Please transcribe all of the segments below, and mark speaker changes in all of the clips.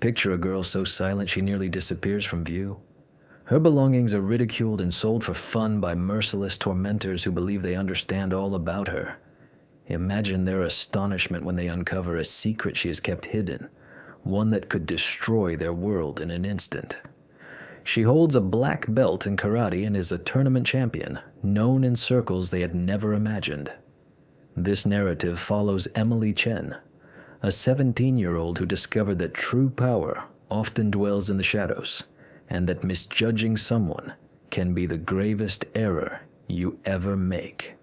Speaker 1: Picture a girl so silent she nearly disappears from view. Her belongings are ridiculed and sold for fun by merciless tormentors who believe they understand all about her. Imagine their astonishment when they uncover a secret she has kept hidden, one that could destroy their world in an instant. She holds a black belt in karate and is a tournament champion, known in circles they had never imagined. This narrative follows Emily Chen, a 17-year-old who discovered that true power often dwells in the shadows, and that misjudging someone can be the gravest error you ever make.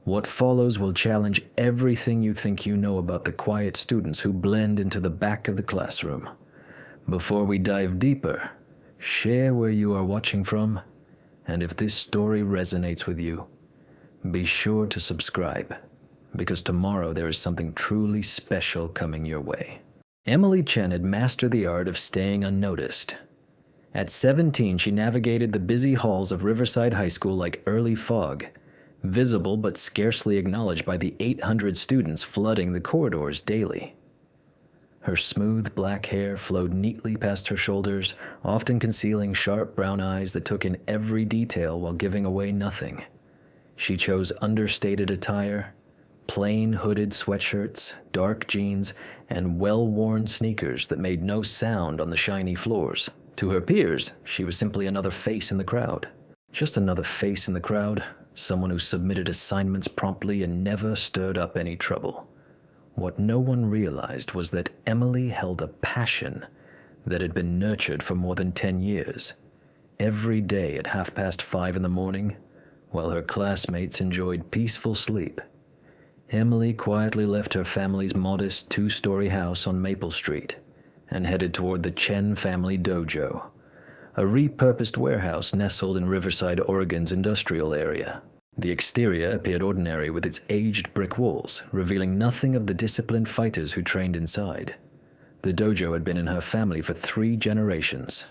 Speaker 1: What follows will challenge everything you think you know about the quiet students who blend into the back of the classroom. Before we dive deeper, share where you are watching from, and if this story resonates with you, be sure to subscribe, because tomorrow there is something truly special coming your way. Emily Chen had mastered the art of staying unnoticed. At 17, she navigated the busy halls of Riverside High School like early fog, visible but scarcely acknowledged by the 800 students flooding the corridors daily. Her smooth black hair flowed neatly past her shoulders, often concealing sharp brown eyes that took in every detail while giving away nothing. She chose understated attire, plain hooded sweatshirts, dark jeans, and well-worn sneakers that made no sound on the shiny floors. To her peers, she was simply another face in the crowd. Just another face in the crowd, someone who submitted assignments promptly and never stirred up any trouble. What no one realized was that Emily held a passion that had been nurtured for more than 10 years. Every day at 5:30 in the morning, while her classmates enjoyed peaceful sleep, Emily quietly left her family's modest 2-story house on Maple Street and headed toward the Chen Family Dojo, a repurposed warehouse nestled in Riverside, Oregon's industrial area. The exterior appeared ordinary with its aged brick walls, revealing nothing of the disciplined fighters who trained inside. The dojo had been in her family for 3 generations.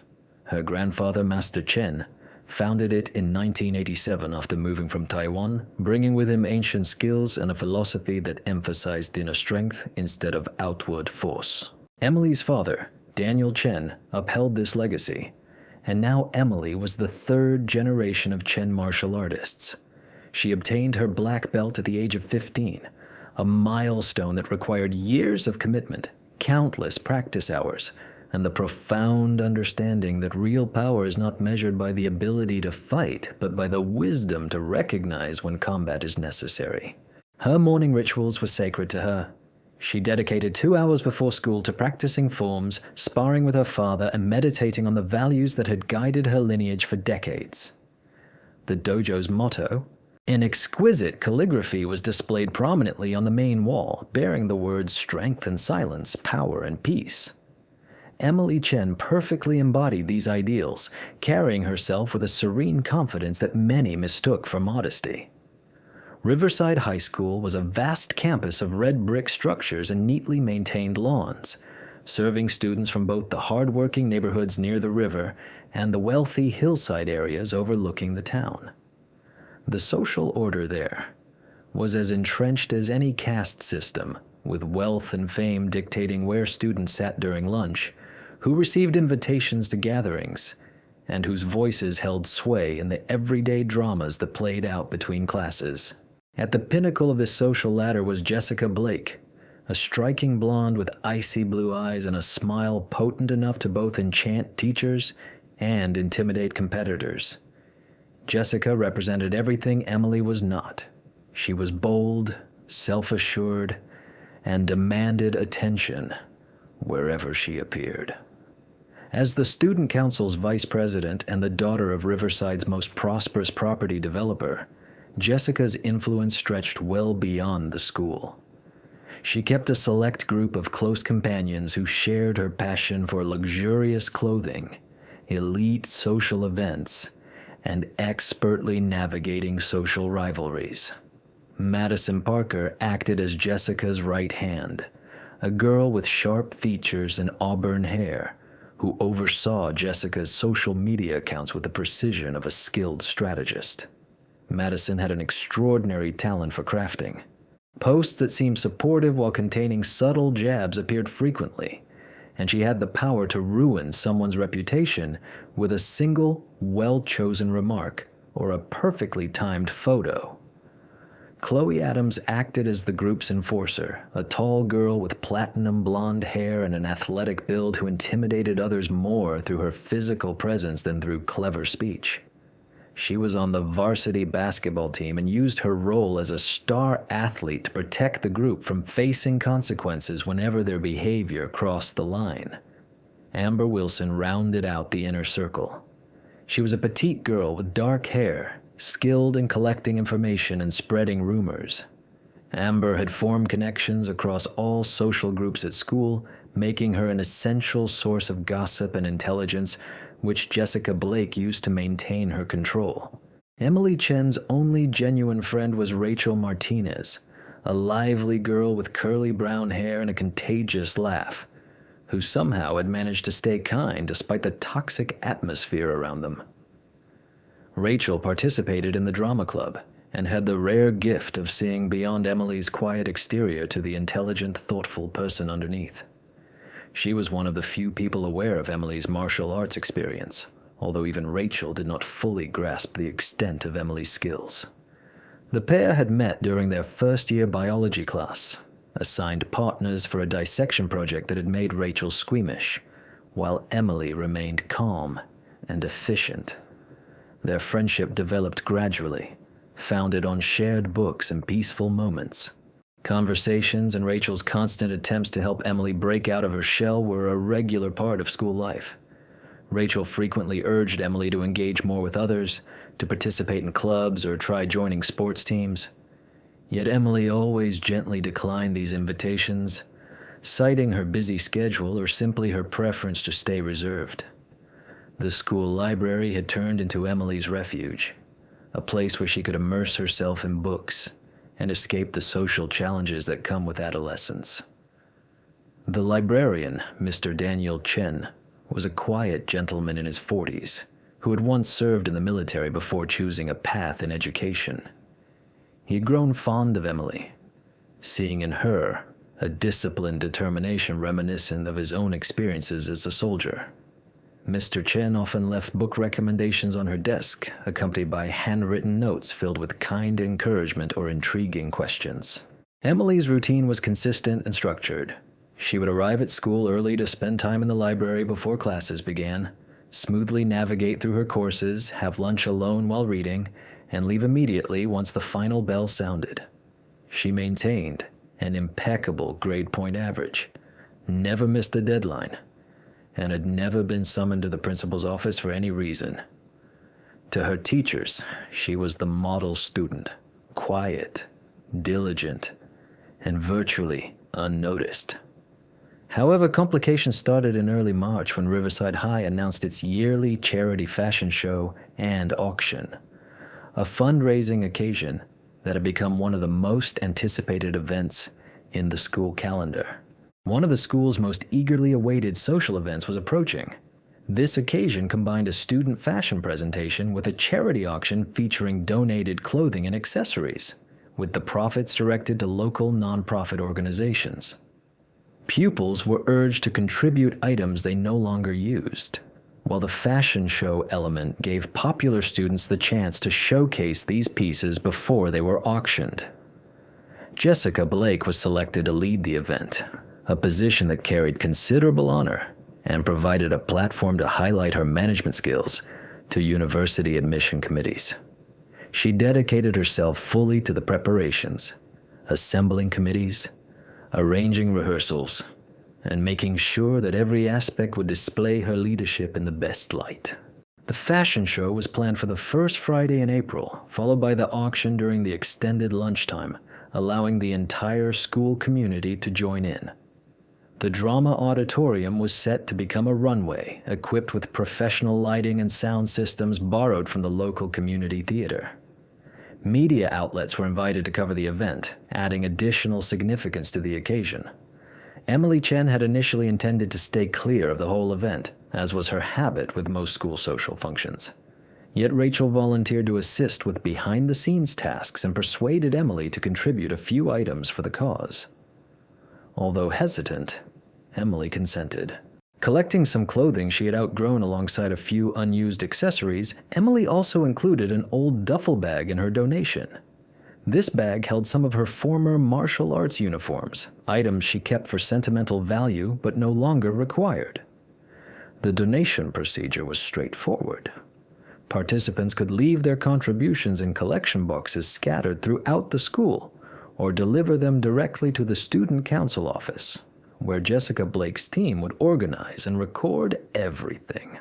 Speaker 1: Her grandfather, Master Chen, founded it in 1987 after moving from Taiwan, bringing with him ancient skills and a philosophy that emphasized inner strength instead of outward force. Emily's father, Daniel Chen, upheld this legacy, and now Emily was the 3rd generation of Chen martial artists. She obtained her black belt at the age of 15, a milestone that required years of commitment, countless practice hours, and the profound understanding that real power is not measured by the ability to fight, but by the wisdom to recognize when combat is necessary. Her morning rituals were sacred to her. She dedicated 2 hours before school to practicing forms, sparring with her father, and meditating on the values that had guided her lineage for decades. The dojo's motto, in exquisite calligraphy, was displayed prominently on the main wall, bearing the words strength and silence, power and peace. Emily Chen perfectly embodied these ideals, carrying herself with a serene confidence that many mistook for modesty. Riverside High School was a vast campus of red brick structures and neatly maintained lawns, serving students from both the hard-working neighborhoods near the river and the wealthy hillside areas overlooking the town. The social order there was as entrenched as any caste system, with wealth and fame dictating where students sat during lunch, who received invitations to gatherings, and whose voices held sway in the everyday dramas that played out between classes. At the pinnacle of this social ladder was Jessica Blake, a striking blonde with icy blue eyes and a smile potent enough to both enchant teachers and intimidate competitors. Jessica represented everything Emily was not. She was bold, self-assured, and demanded attention wherever she appeared. As the student council's vice president and the daughter of Riverside's most prosperous property developer, Jessica's influence stretched well beyond the school. She kept a select group of close companions who shared her passion for luxurious clothing, elite social events, and expertly navigating social rivalries. Madison Parker acted as Jessica's right hand, a girl with sharp features and auburn hair, who oversaw Jessica's social media accounts with the precision of a skilled strategist. Madison had an extraordinary talent for crafting. Posts that seemed supportive while containing subtle jabs appeared frequently, and she had the power to ruin someone's reputation with a single, well-chosen remark or a perfectly timed photo. Chloe Adams acted as the group's enforcer, a tall girl with platinum blonde hair and an athletic build who intimidated others more through her physical presence than through clever speech. She was on the varsity basketball team and used her role as a star athlete to protect the group from facing consequences whenever their behavior crossed the line. Amber Wilson rounded out the inner circle. She was a petite girl with dark hair, skilled in collecting information and spreading rumors. Amber had formed connections across all social groups at school, making her an essential source of gossip and intelligence, which Jessica Blake used to maintain her control. Emily Chen's only genuine friend was Rachel Martinez, a lively girl with curly brown hair and a contagious laugh, who somehow had managed to stay kind despite the toxic atmosphere around them. Rachel participated in the drama club and had the rare gift of seeing beyond Emily's quiet exterior to the intelligent, thoughtful person underneath. She was one of the few people aware of Emily's martial arts experience, although even Rachel did not fully grasp the extent of Emily's skills. The pair had met during their first-year biology class, assigned partners for a dissection project that had made Rachel squeamish, while Emily remained calm and efficient. Their friendship developed gradually, founded on shared books and peaceful moments. Conversations and Rachel's constant attempts to help Emily break out of her shell were a regular part of school life. Rachel frequently urged Emily to engage more with others, to participate in clubs or try joining sports teams. Yet Emily always gently declined these invitations, citing her busy schedule or simply her preference to stay reserved. The school library had turned into Emily's refuge, a place where she could immerse herself in books and escape the social challenges that come with adolescence. The librarian, Mr. Daniel Chen, was a quiet gentleman in his 40s who had once served in the military before choosing a path in education. He had grown fond of Emily, seeing in her a disciplined determination reminiscent of his own experiences as a soldier. Mr. Chen often left book recommendations on her desk, accompanied by handwritten notes filled with kind encouragement or intriguing questions. Emily's routine was consistent and structured. She would arrive at school early to spend time in the library before classes began, smoothly navigate through her courses, have lunch alone while reading, and leave immediately once the final bell sounded. She maintained an impeccable grade point average, never missed a deadline, and had never been summoned to the principal's office for any reason. To her teachers, she was the model student, quiet, diligent, and virtually unnoticed. However, complications started in early March when Riverside High announced its yearly charity fashion show and auction, a fundraising occasion that had become one of the most anticipated events in the school calendar. One of the school's most eagerly awaited social events was approaching. This occasion combined a student fashion presentation with a charity auction featuring donated clothing and accessories, with the profits directed to local nonprofit organizations. Pupils were urged to contribute items they no longer used, while the fashion show element gave popular students the chance to showcase these pieces before they were auctioned. Jessica Blake was selected to lead the event, a position that carried considerable honor and provided a platform to highlight her management skills to university admission committees. She dedicated herself fully to the preparations, assembling committees, arranging rehearsals, and making sure that every aspect would display her leadership in the best light. The fashion show was planned for the first Friday in April, followed by the auction during the extended lunchtime, allowing the entire school community to join in. The drama auditorium was set to become a runway, equipped with professional lighting and sound systems borrowed from the local community theater. Media outlets were invited to cover the event, adding additional significance to the occasion. Emily Chen had initially intended to stay clear of the whole event, as was her habit with most school social functions. Yet Rachel volunteered to assist with behind-the-scenes tasks and persuaded Emily to contribute a few items for the cause. Although hesitant, Emily consented. Collecting some clothing she had outgrown alongside a few unused accessories, Emily also included an old duffel bag in her donation. This bag held some of her former martial arts uniforms, items she kept for sentimental value but no longer required. The donation procedure was straightforward. Participants could leave their contributions in collection boxes scattered throughout the school, or deliver them directly to the student council office, where Jessica Blake's team would organize and record everything.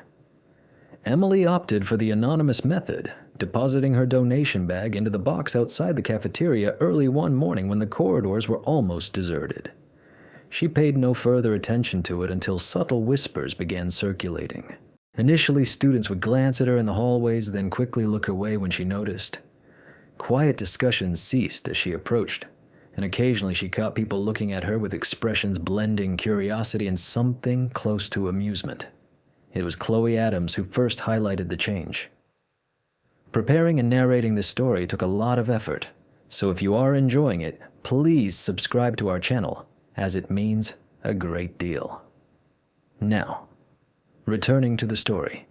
Speaker 1: Emily opted for the anonymous method, depositing her donation bag into the box outside the cafeteria early one morning when the corridors were almost deserted. She paid no further attention to it until subtle whispers began circulating. Initially, students would glance at her in the hallways, then quickly look away when she noticed. Quiet discussions ceased as she approached, and occasionally she caught people looking at her with expressions blending curiosity and something close to amusement. It was Chloe Adams who first highlighted the change. Preparing and narrating this story took a lot of effort, so if you are enjoying it, please subscribe to our channel, as it means a great deal. Now, returning to the story.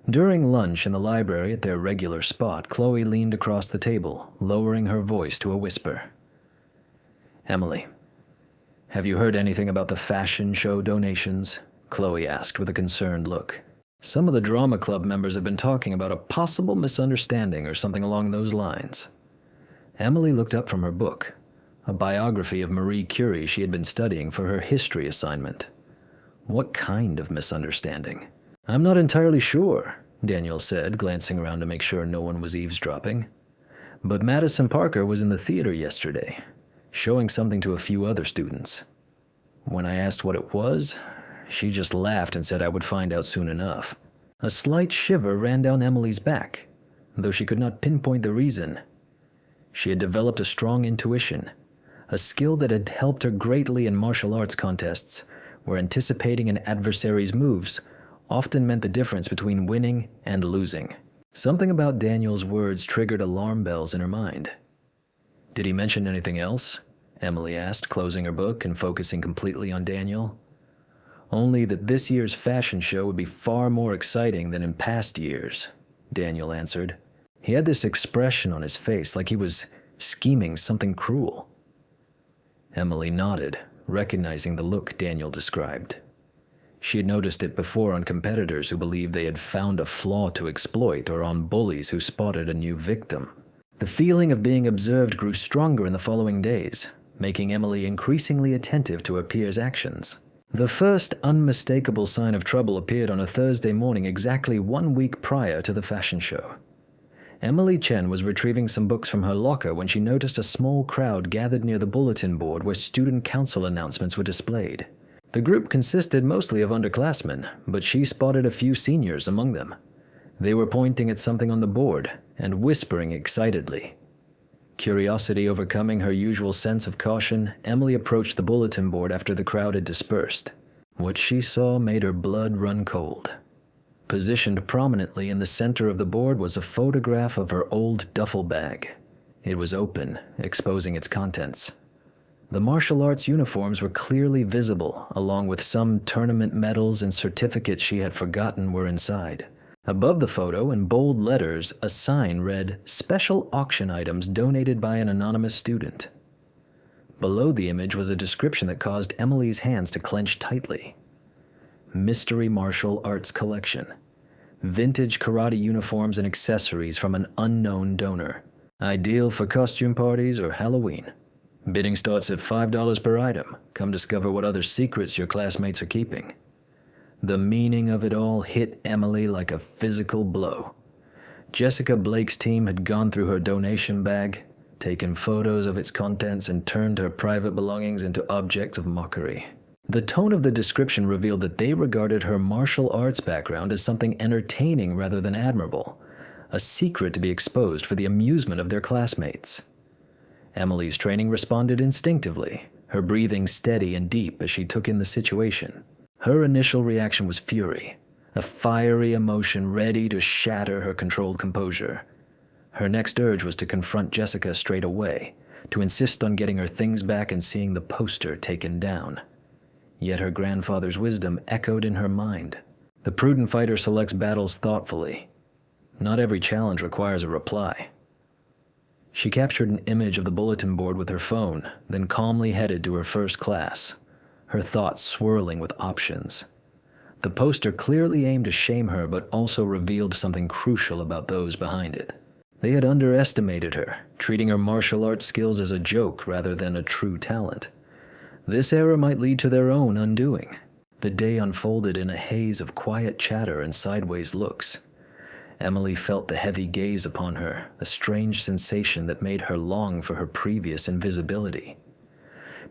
Speaker 1: During lunch in the library at their regular spot, Chloe leaned across the table, lowering her voice to a whisper. "Emily, have you heard anything about the fashion show donations?" Chloe asked with a concerned look. "Some of the drama club members have been talking about a possible misunderstanding or something along those lines." Emily looked up from her book, a biography of Marie Curie she had been studying for her history assignment. What kind of misunderstanding? "I'm not entirely sure," Daniel said, glancing around to make sure no one was eavesdropping. "But Madison Parker was in the theater yesterday, showing something to a few other students. When I asked what it was, she just laughed and said I would find out soon enough." A slight shiver ran down Emily's back, though she could not pinpoint the reason. She had developed a strong intuition, a skill that had helped her greatly in martial arts contests, where anticipating an adversary's moves often meant the difference between winning and losing. Something about Daniel's words triggered alarm bells in her mind. "Did he mention anything else?" Emily asked, closing her book and focusing completely on Daniel. "Only that this year's fashion show would be far more exciting than in past years," Daniel answered. He had this expression on his face like he was scheming something cruel. Emily nodded, recognizing the look Daniel described. She had noticed it before on competitors who believed they had found a flaw to exploit or on bullies who spotted a new victim. The feeling of being observed grew stronger in the following days, making Emily increasingly attentive to her peers' actions. The first unmistakable sign of trouble appeared on a Thursday morning exactly 1 week prior to the fashion show. Emily Chen was retrieving some books from her locker when she noticed a small crowd gathered near the bulletin board where student council announcements were displayed. The group consisted mostly of underclassmen, but she spotted a few seniors among them. They were pointing at something on the board and whispering excitedly. Curiosity overcoming her usual sense of caution, Emily approached the bulletin board after the crowd had dispersed. What she saw made her blood run cold. Positioned prominently in the center of the board was a photograph of her old duffel bag. It was open, exposing its contents. The martial arts uniforms were clearly visible, along with some tournament medals and certificates she had forgotten were inside. Above the photo, in bold letters, a sign read, "Special auction items donated by an anonymous student." Below the image was a description that caused Emily's hands to clench tightly. Mystery Martial Arts Collection. Vintage karate uniforms and accessories from an unknown donor. Ideal for costume parties or Halloween. Bidding starts at $5 per item. Come discover what other secrets your classmates are keeping. The meaning of it all hit Emily like a physical blow. Jessica Blake's team had gone through her donation bag, taken photos of its contents, and turned her private belongings into objects of mockery. The tone of the description revealed that they regarded her martial arts background as something entertaining rather than admirable, a secret to be exposed for the amusement of their classmates. Emily's training responded instinctively, her breathing steady and deep as she took in the situation. Her initial reaction was fury, a fiery emotion ready to shatter her controlled composure. Her next urge was to confront Jessica straight away, to insist on getting her things back and seeing the poster taken down. yet her grandfather's wisdom echoed in her mind. The prudent fighter selects battles thoughtfully. Not every challenge requires a reply. She captured an image of the bulletin board with her phone, then calmly headed to her first class, her thoughts swirling with options. The poster clearly aimed to shame her, but also revealed something crucial about those behind it. They had underestimated her, treating her martial arts skills as a joke rather than a true talent. This error might lead to their own undoing. The day unfolded in a haze of quiet chatter and sideways looks. Emily felt the heavy gaze upon her, a strange sensation that made her long for her previous invisibility.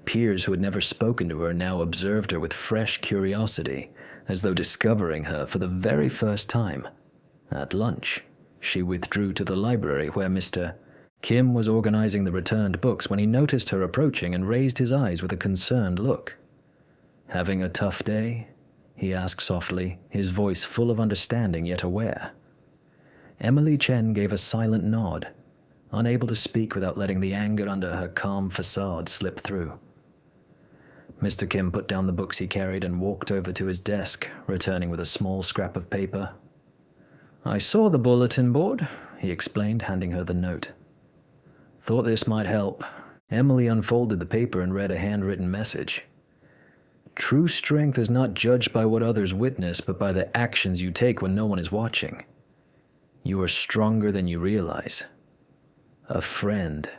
Speaker 1: Peers who had never spoken to her now observed her with fresh curiosity, as though discovering her for the very first time. At lunch, she withdrew to the library where Mr. Kim was organizing the returned books when he noticed her approaching and raised his eyes with a concerned look. "Having a tough day?" he asked softly, his voice full of understanding yet aware. Emily Chen gave a silent nod, unable to speak without letting the anger under her calm facade slip through. Mr. Kim put down the books he carried and walked over to his desk, returning with a small scrap of paper. "I saw the bulletin board," he explained, handing her the note. "Thought this might help." Emily unfolded the paper and read a handwritten message. "True strength is not judged by what others witness, but by the actions you take when no one is watching. You are stronger than you realize. A friend."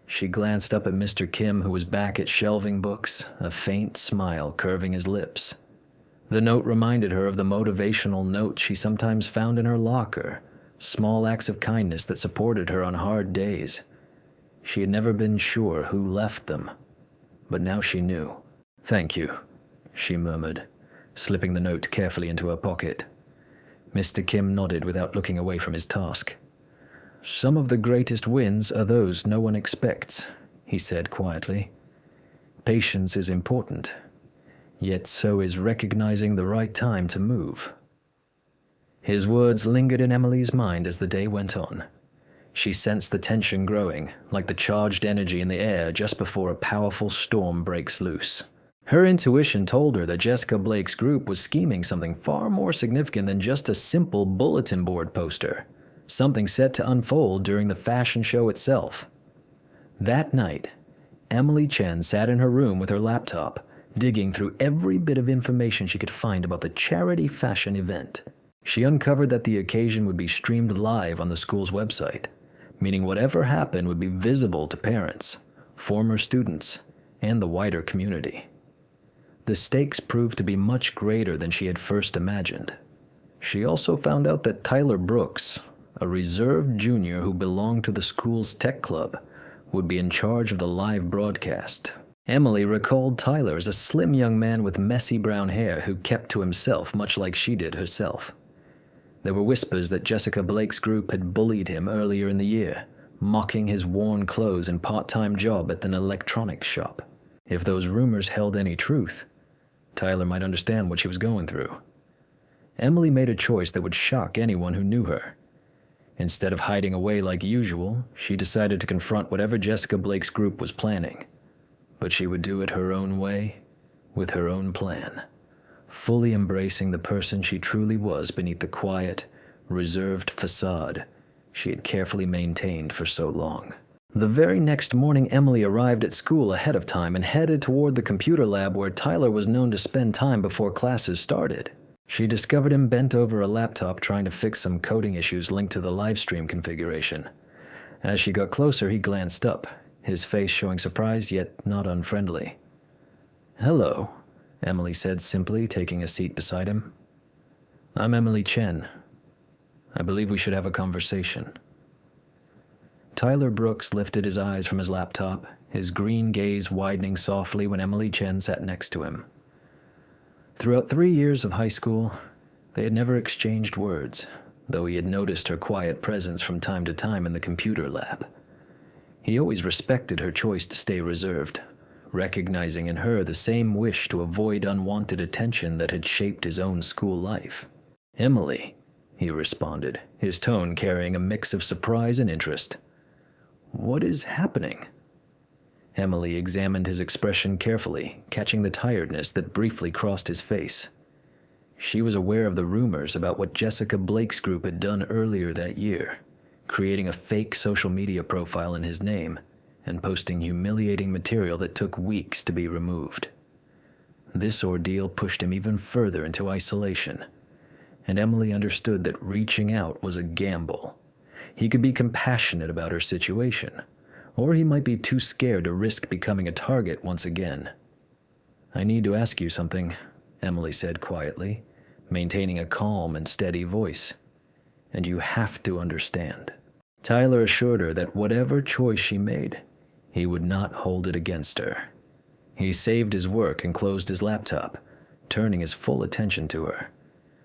Speaker 1: She glanced up at Mr. Kim, who was back at shelving books, a faint smile curving his lips. The note reminded her of the motivational notes she sometimes found in her locker, small acts of kindness that supported her on hard days. She had never been sure who left them, but now she knew. "Thank you," she murmured, slipping the note carefully into her pocket. Mr. Kim nodded without looking away from his task. "Some of the greatest wins are those no one expects," he said quietly. "Patience is important, yet so is recognizing the right time to move." His words lingered in Emily's mind as the day went on. She sensed the tension growing, like the charged energy in the air just before a powerful storm breaks loose. Her intuition told her that Jessica Blake's group was scheming something far more significant than just a simple bulletin board poster, something set to unfold during the fashion show itself. That night, Emily Chen sat in her room with her laptop, digging through every bit of information she could find about the charity fashion event. She uncovered that the occasion would be streamed live on the school's website, meaning whatever happened would be visible to parents, former students, and the wider community. The stakes proved to be much greater than she had first imagined. She also found out that Tyler Brooks, a reserved junior who belonged to the school's tech club, would be in charge of the live broadcast. Emily recalled Tyler as a slim young man with messy brown hair who kept to himself much like she did herself. There were whispers that Jessica Blake's group had bullied him earlier in the year, mocking his worn clothes and part-time job at an electronics shop. If those rumors held any truth, Tyler might understand what she was going through. Emily made a choice that would shock anyone who knew her. Instead of hiding away like usual, she decided to confront whatever Jessica Blake's group was planning. But she would do it her own way, with her own plan, fully embracing the person she truly was beneath the quiet, reserved facade she had carefully maintained for so long. The very next morning, Emily arrived at school ahead of time and headed toward the computer lab where Tyler was known to spend time before classes started. She discovered him bent over a laptop trying to fix some coding issues linked to the livestream configuration. As she got closer, he glanced up, his face showing surprise yet not unfriendly. "Hello," Emily said simply, taking a seat beside him. "I'm Emily Chen. I believe we should have a conversation." Tyler Brooks lifted his eyes from his laptop, his green gaze widening softly when Emily Chen sat next to him. Throughout 3 years of high school, they had never exchanged words, though he had noticed her quiet presence from time to time in the computer lab. He always respected her choice to stay reserved, recognizing in her the same wish to avoid unwanted attention that had shaped his own school life. "Emily," he responded, his tone carrying a mix of surprise and interest. "What is happening?" Emily examined his expression carefully, catching the tiredness that briefly crossed his face. She was aware of the rumors about what Jessica Blake's group had done earlier that year, creating a fake social media profile in his name and posting humiliating material that took weeks to be removed. This ordeal pushed him even further into isolation, and Emily understood that reaching out was a gamble. He could be compassionate about her situation, or he might be too scared to risk becoming a target once again. "I need to ask you something," Emily said quietly, maintaining a calm and steady voice. "And you have to understand." Tyler assured her that whatever choice she made, he would not hold it against her. He saved his work and closed his laptop, turning his full attention to her.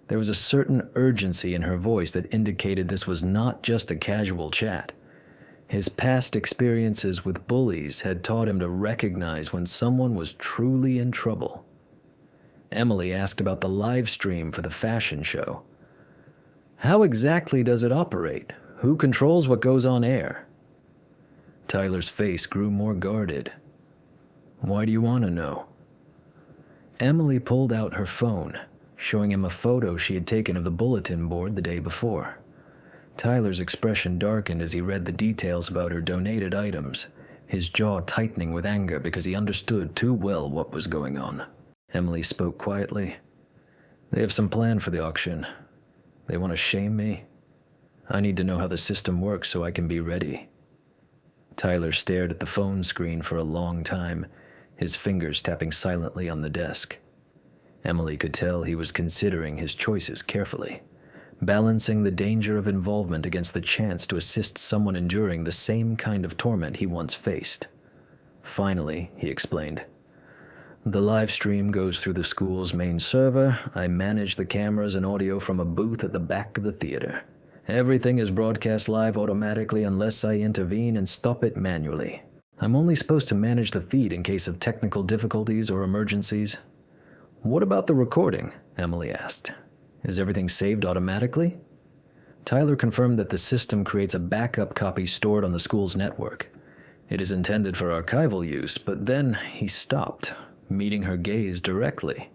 Speaker 1: There was a certain urgency in her voice that indicated this was not just a casual chat. His past experiences with bullies had taught him to recognize when someone was truly in trouble. Emily asked about the live stream for the fashion show. "How exactly does it operate? Who controls what goes on air?" Tyler's face grew more guarded. "Why do you want to know?" Emily pulled out her phone, showing him a photo she had taken of the bulletin board the day before. Tyler's expression darkened as he read the details about her donated items, his jaw tightening with anger because he understood too well what was going on. Emily spoke quietly. "They have some plan for the auction. They want to shame me. I need to know how the system works so I can be ready." Tyler stared at the phone screen for a long time, his fingers tapping silently on the desk. Emily could tell he was considering his choices carefully, balancing the danger of involvement against the chance to assist someone enduring the same kind of torment he once faced. Finally, he explained, "The live stream goes through the school's main server. I manage the cameras and audio from a booth at the back of the theater. Everything is broadcast live automatically unless I intervene and stop it manually. I'm only supposed to manage the feed in case of technical difficulties or emergencies." "What about the recording?" Emily asked. "Is everything saved automatically?" Tyler confirmed that the system creates a backup copy stored on the school's network. It is intended for archival use, but then he stopped, meeting her gaze directly,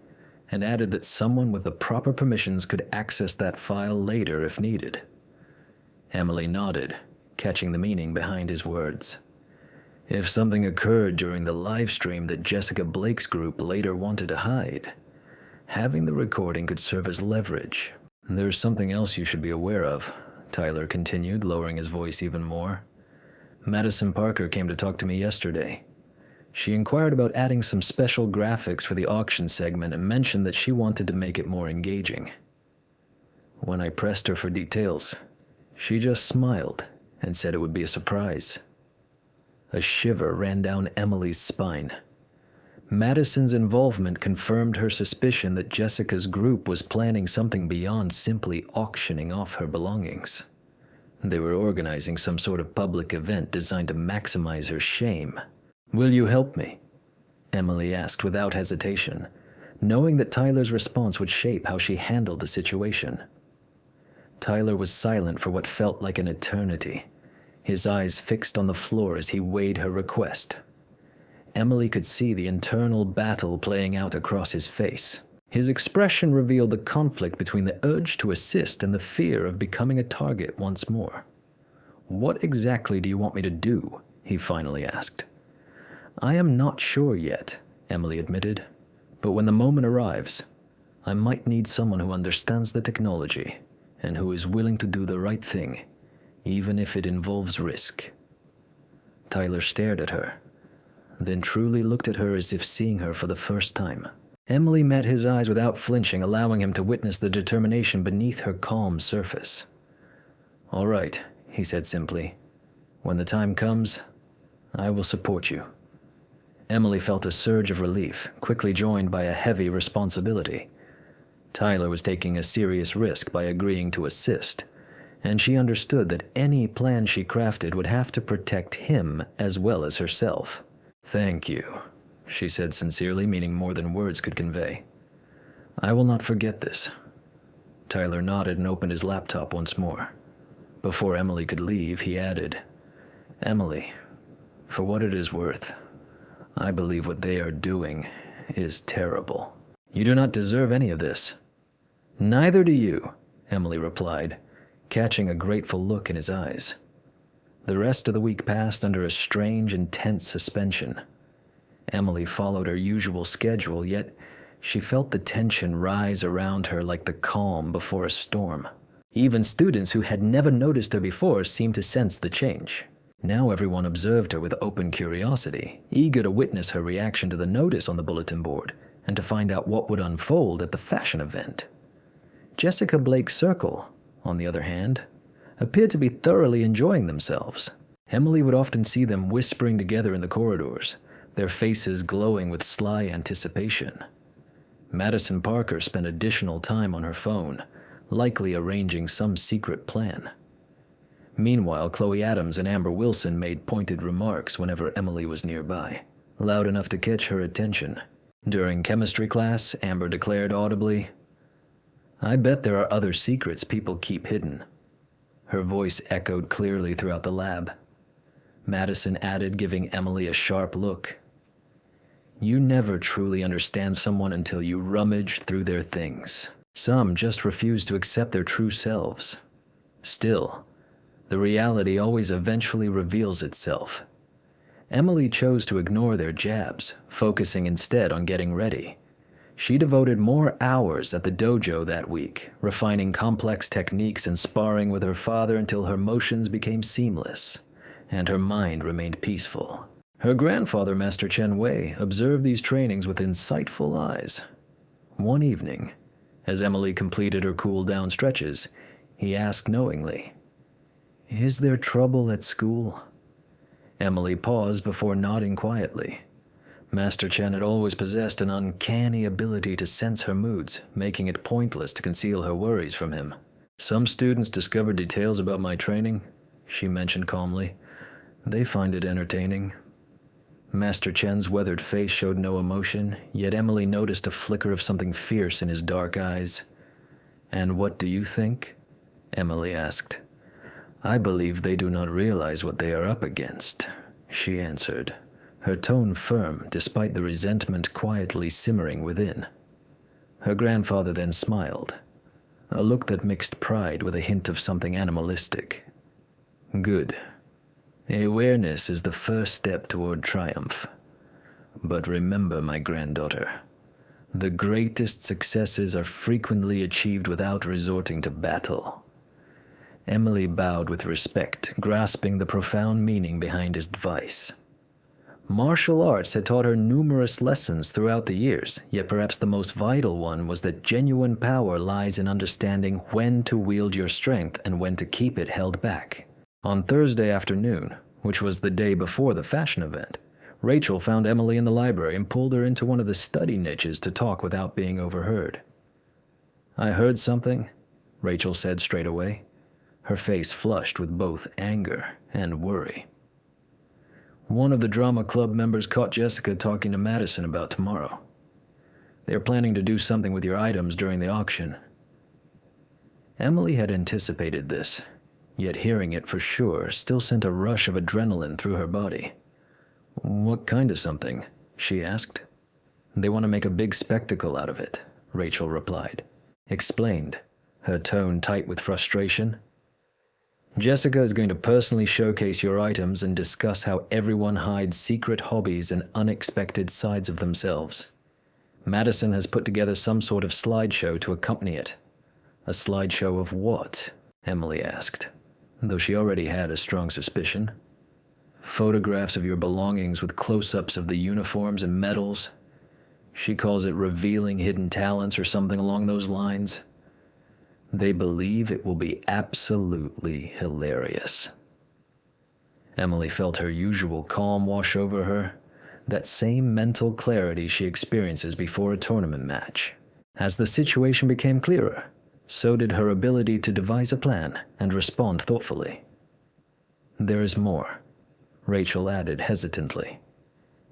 Speaker 1: and added that someone with the proper permissions could access that file later if needed. Emily nodded, catching the meaning behind his words. If something occurred during the live stream that Jessica Blake's group later wanted to hide, having the recording could serve as leverage. "There's something else you should be aware of," Tyler continued, lowering his voice even more. "Madison Parker came to talk to me yesterday. She inquired about adding some special graphics for the auction segment and mentioned that she wanted to make it more engaging. When I pressed her for details, she just smiled and said it would be a surprise." A shiver ran down Emily's spine. Madison's involvement confirmed her suspicion that Jessica's group was planning something beyond simply auctioning off her belongings. They were organizing some sort of public event designed to maximize her shame. "Will you help me?" Emily asked without hesitation, knowing that Tyler's response would shape how she handled the situation. Tyler was silent for what felt like an eternity, his eyes fixed on the floor as he weighed her request. Emily could see the internal battle playing out across his face. His expression revealed the conflict between the urge to assist and the fear of becoming a target once more. "What exactly do you want me to do?" he finally asked. "I am not sure yet," Emily admitted, "but when the moment arrives, I might need someone who understands the technology and who is willing to do the right thing, even if it involves risk." Tyler stared at her, then truly looked at her as if seeing her for the first time. Emily met his eyes without flinching, allowing him to witness the determination beneath her calm surface. "All right," he said simply. "When the time comes, I will support you." Emily felt a surge of relief, quickly joined by a heavy responsibility. Tyler was taking a serious risk by agreeing to assist, and she understood that any plan she crafted would have to protect him as well as herself. "Thank you," she said sincerely, meaning more than words could convey. "I will not forget this." Tyler nodded and opened his laptop once more. Before Emily could leave, he added, "Emily, for what it is worth, I believe what they are doing is terrible. You do not deserve any of this. Neither do you, Emily replied, catching a grateful look in his eyes. The rest of the week passed under a strange, intense suspension. Emily followed her usual schedule, yet she felt the tension rise around her like the calm before a storm. Even students who had never noticed her before seemed to sense the change. Now everyone observed her with open curiosity, eager to witness her reaction to the notice on the bulletin board and to find out what would unfold at the fashion event. Jessica Blake's circle, on the other hand, appeared to be thoroughly enjoying themselves. Emily would often see them whispering together in the corridors, their faces glowing with sly anticipation. Madison Parker spent additional time on her phone, likely arranging some secret plan. Meanwhile, Chloe Adams and Amber Wilson made pointed remarks whenever Emily was nearby, loud enough to catch her attention. During chemistry class, Amber declared audibly, "I bet there are other secrets people keep hidden." Her voice echoed clearly throughout the lab. Madison added, giving Emily a sharp look, "You never truly understand someone until you rummage through their things. Some just refuse to accept their true selves. Still, the reality always eventually reveals itself." Emily chose to ignore their jabs, focusing instead on getting ready. She devoted more hours at the dojo that week, refining complex techniques and sparring with her father until her motions became seamless, and her mind remained peaceful. Her grandfather, Master Chen Wei, observed these trainings with insightful eyes. One evening, as Emily completed her cool-down stretches, he asked knowingly, "Is there trouble at school?" Emily paused before nodding quietly. Master Chen had always possessed an uncanny ability to sense her moods, making it pointless to conceal her worries from him. "Some students discovered details about my training," she mentioned calmly. "They find it entertaining." Master Chen's weathered face showed no emotion, yet Emily noticed a flicker of something fierce in his dark eyes. "And what do you think?" Emily asked. "I believe they do not realize what they are up against," she answered, her tone firm despite the resentment quietly simmering within. Her grandfather then smiled, a look that mixed pride with a hint of something animalistic. "Good. Awareness is the first step toward triumph. But remember, my granddaughter, the greatest successes are frequently achieved without resorting to battle." Emily bowed with respect, grasping the profound meaning behind his advice. Martial arts had taught her numerous lessons throughout the years, yet perhaps the most vital one was that genuine power lies in understanding when to wield your strength and when to keep it held back. On Thursday afternoon, which was the day before the fashion event, Rachel found Emily in the library and pulled her into one of the study niches to talk without being overheard. "I heard something," Rachel said straight away, her face flushed with both anger and worry. "One of the drama club members caught Jessica talking to Madison about tomorrow. They are planning to do something with your items during the auction." Emily had anticipated this, yet hearing it for sure still sent a rush of adrenaline through her body. "What kind of something?" she asked. "They want to make a big spectacle out of it," Rachel replied. Explained, her tone tight with frustration. "Jessica is going to personally showcase your items and discuss how everyone hides secret hobbies and unexpected sides of themselves. Madison has put together some sort of slideshow to accompany it." "A slideshow of what?" Emily asked, though she already had a strong suspicion. "Photographs of your belongings with close-ups of the uniforms and medals. She calls it revealing hidden talents or something along those lines. They believe it will be absolutely hilarious." Emily felt her usual calm wash over her, that same mental clarity she experiences before a tournament match. As the situation became clearer, so did her ability to devise a plan and respond thoughtfully. "There is more," Rachel added hesitantly.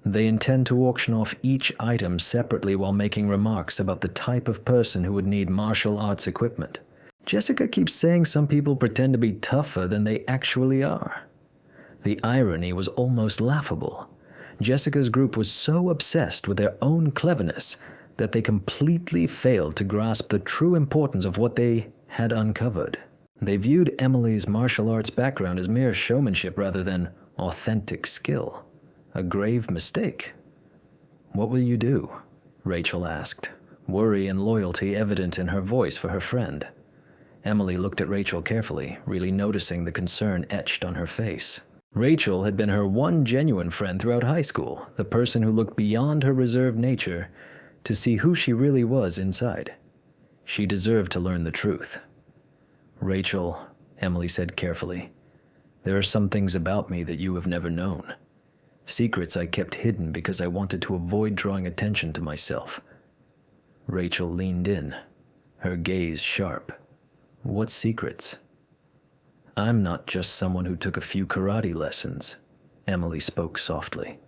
Speaker 1: "They intend to auction off each item separately while making remarks about the type of person who would need martial arts equipment. Jessica keeps saying some people pretend to be tougher than they actually are." The irony was almost laughable. Jessica's group was so obsessed with their own cleverness that they completely failed to grasp the true importance of what they had uncovered. They viewed Emily's martial arts background as mere showmanship rather than authentic skill. A grave mistake. "What will you do?" Rachel asked, worry and loyalty evident in her voice for her friend. Emily looked at Rachel carefully, really noticing the concern etched on her face. Rachel had been her one genuine friend throughout high school, the person who looked beyond her reserved nature to see who she really was inside. She deserved to learn the truth. "Rachel," Emily said carefully, "there are some things about me that you have never known. Secrets I kept hidden because I wanted to avoid drawing attention to myself." Rachel leaned in, her gaze sharp. "What secrets?" "I'm not just someone who took a few karate lessons," Emily spoke softly.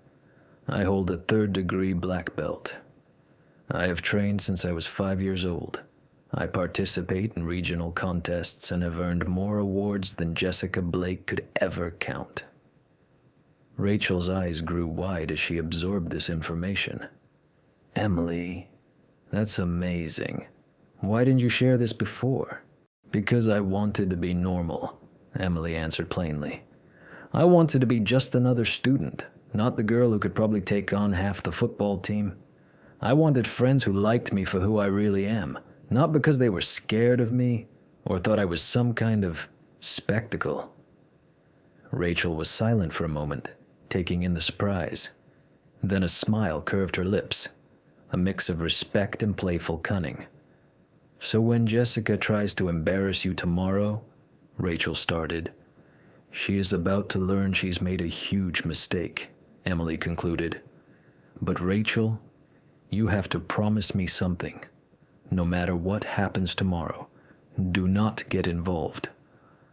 Speaker 1: "I hold a 3rd-degree black belt. I have trained since I was 5 years old. I participate in regional contests and have earned more awards than Jessica Blake could ever count." Rachel's eyes grew wide as she absorbed this information. "Emily, that's amazing. Why didn't you share this before?" "Because I wanted to be normal," Emily answered plainly. "I wanted to be just another student, not the girl who could probably take on half the football team. I wanted friends who liked me for who I really am, not because they were scared of me or thought I was some kind of spectacle." Rachel was silent for a moment, taking in the surprise. Then a smile curved her lips, a mix of respect and playful cunning. "So when Jessica tries to embarrass you tomorrow," Rachel started, "she is about to learn she's made a huge mistake," Emily concluded. "But Rachel, you have to promise me something. No matter what happens tomorrow, do not get involved.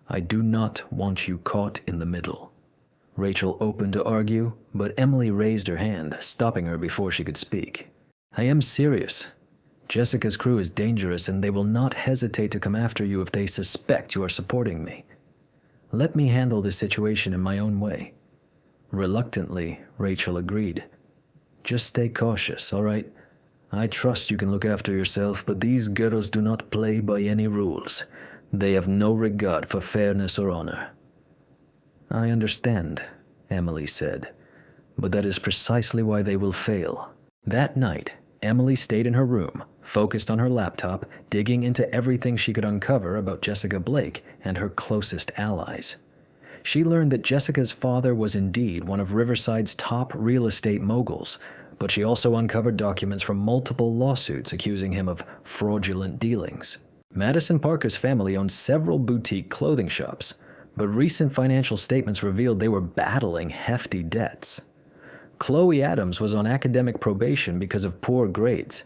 Speaker 1: I do not want you caught in the middle." Rachel opened to argue, but Emily raised her hand, stopping her before she could speak. "I am serious. Jessica's crew is dangerous and they will not hesitate to come after you if they suspect you are supporting me. Let me handle this situation in my own way." Reluctantly, Rachel agreed. "Just stay cautious, all right? I trust you can look after yourself, but these girls do not play by any rules. They have no regard for fairness or honor." "I understand," Emily said, "but that is precisely why they will fail." That night, Emily stayed in her room, focused on her laptop, digging into everything she could uncover about Jessica Blake and her closest allies. She learned that Jessica's father was indeed one of Riverside's top real estate moguls, but she also uncovered documents from multiple lawsuits accusing him of fraudulent dealings. Madison Parker's family owned several boutique clothing shops, but recent financial statements revealed they were battling hefty debts. Chloe Adams was on academic probation because of poor grades,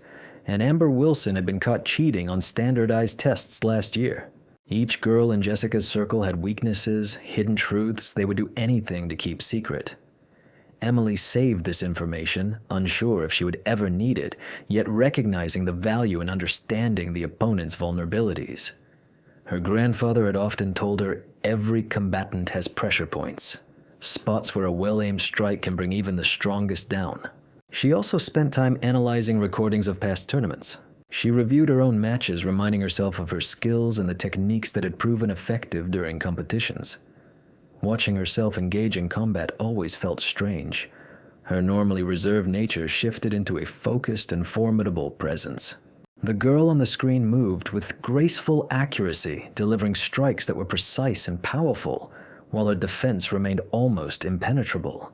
Speaker 1: and Amber Wilson had been caught cheating on standardized tests last year. Each girl in Jessica's circle had weaknesses, hidden truths they would do anything to keep secret. Emily saved this information, unsure if she would ever need it, yet recognizing the value in understanding the opponent's vulnerabilities. Her grandfather had often told her every combatant has pressure points, spots where a well-aimed strike can bring even the strongest down. She also spent time analyzing recordings of past tournaments. She reviewed her own matches, reminding herself of her skills and the techniques that had proven effective during competitions. Watching herself engage in combat always felt strange. Her normally reserved nature shifted into a focused and formidable presence. The girl on the screen moved with graceful accuracy, delivering strikes that were precise and powerful, while her defense remained almost impenetrable.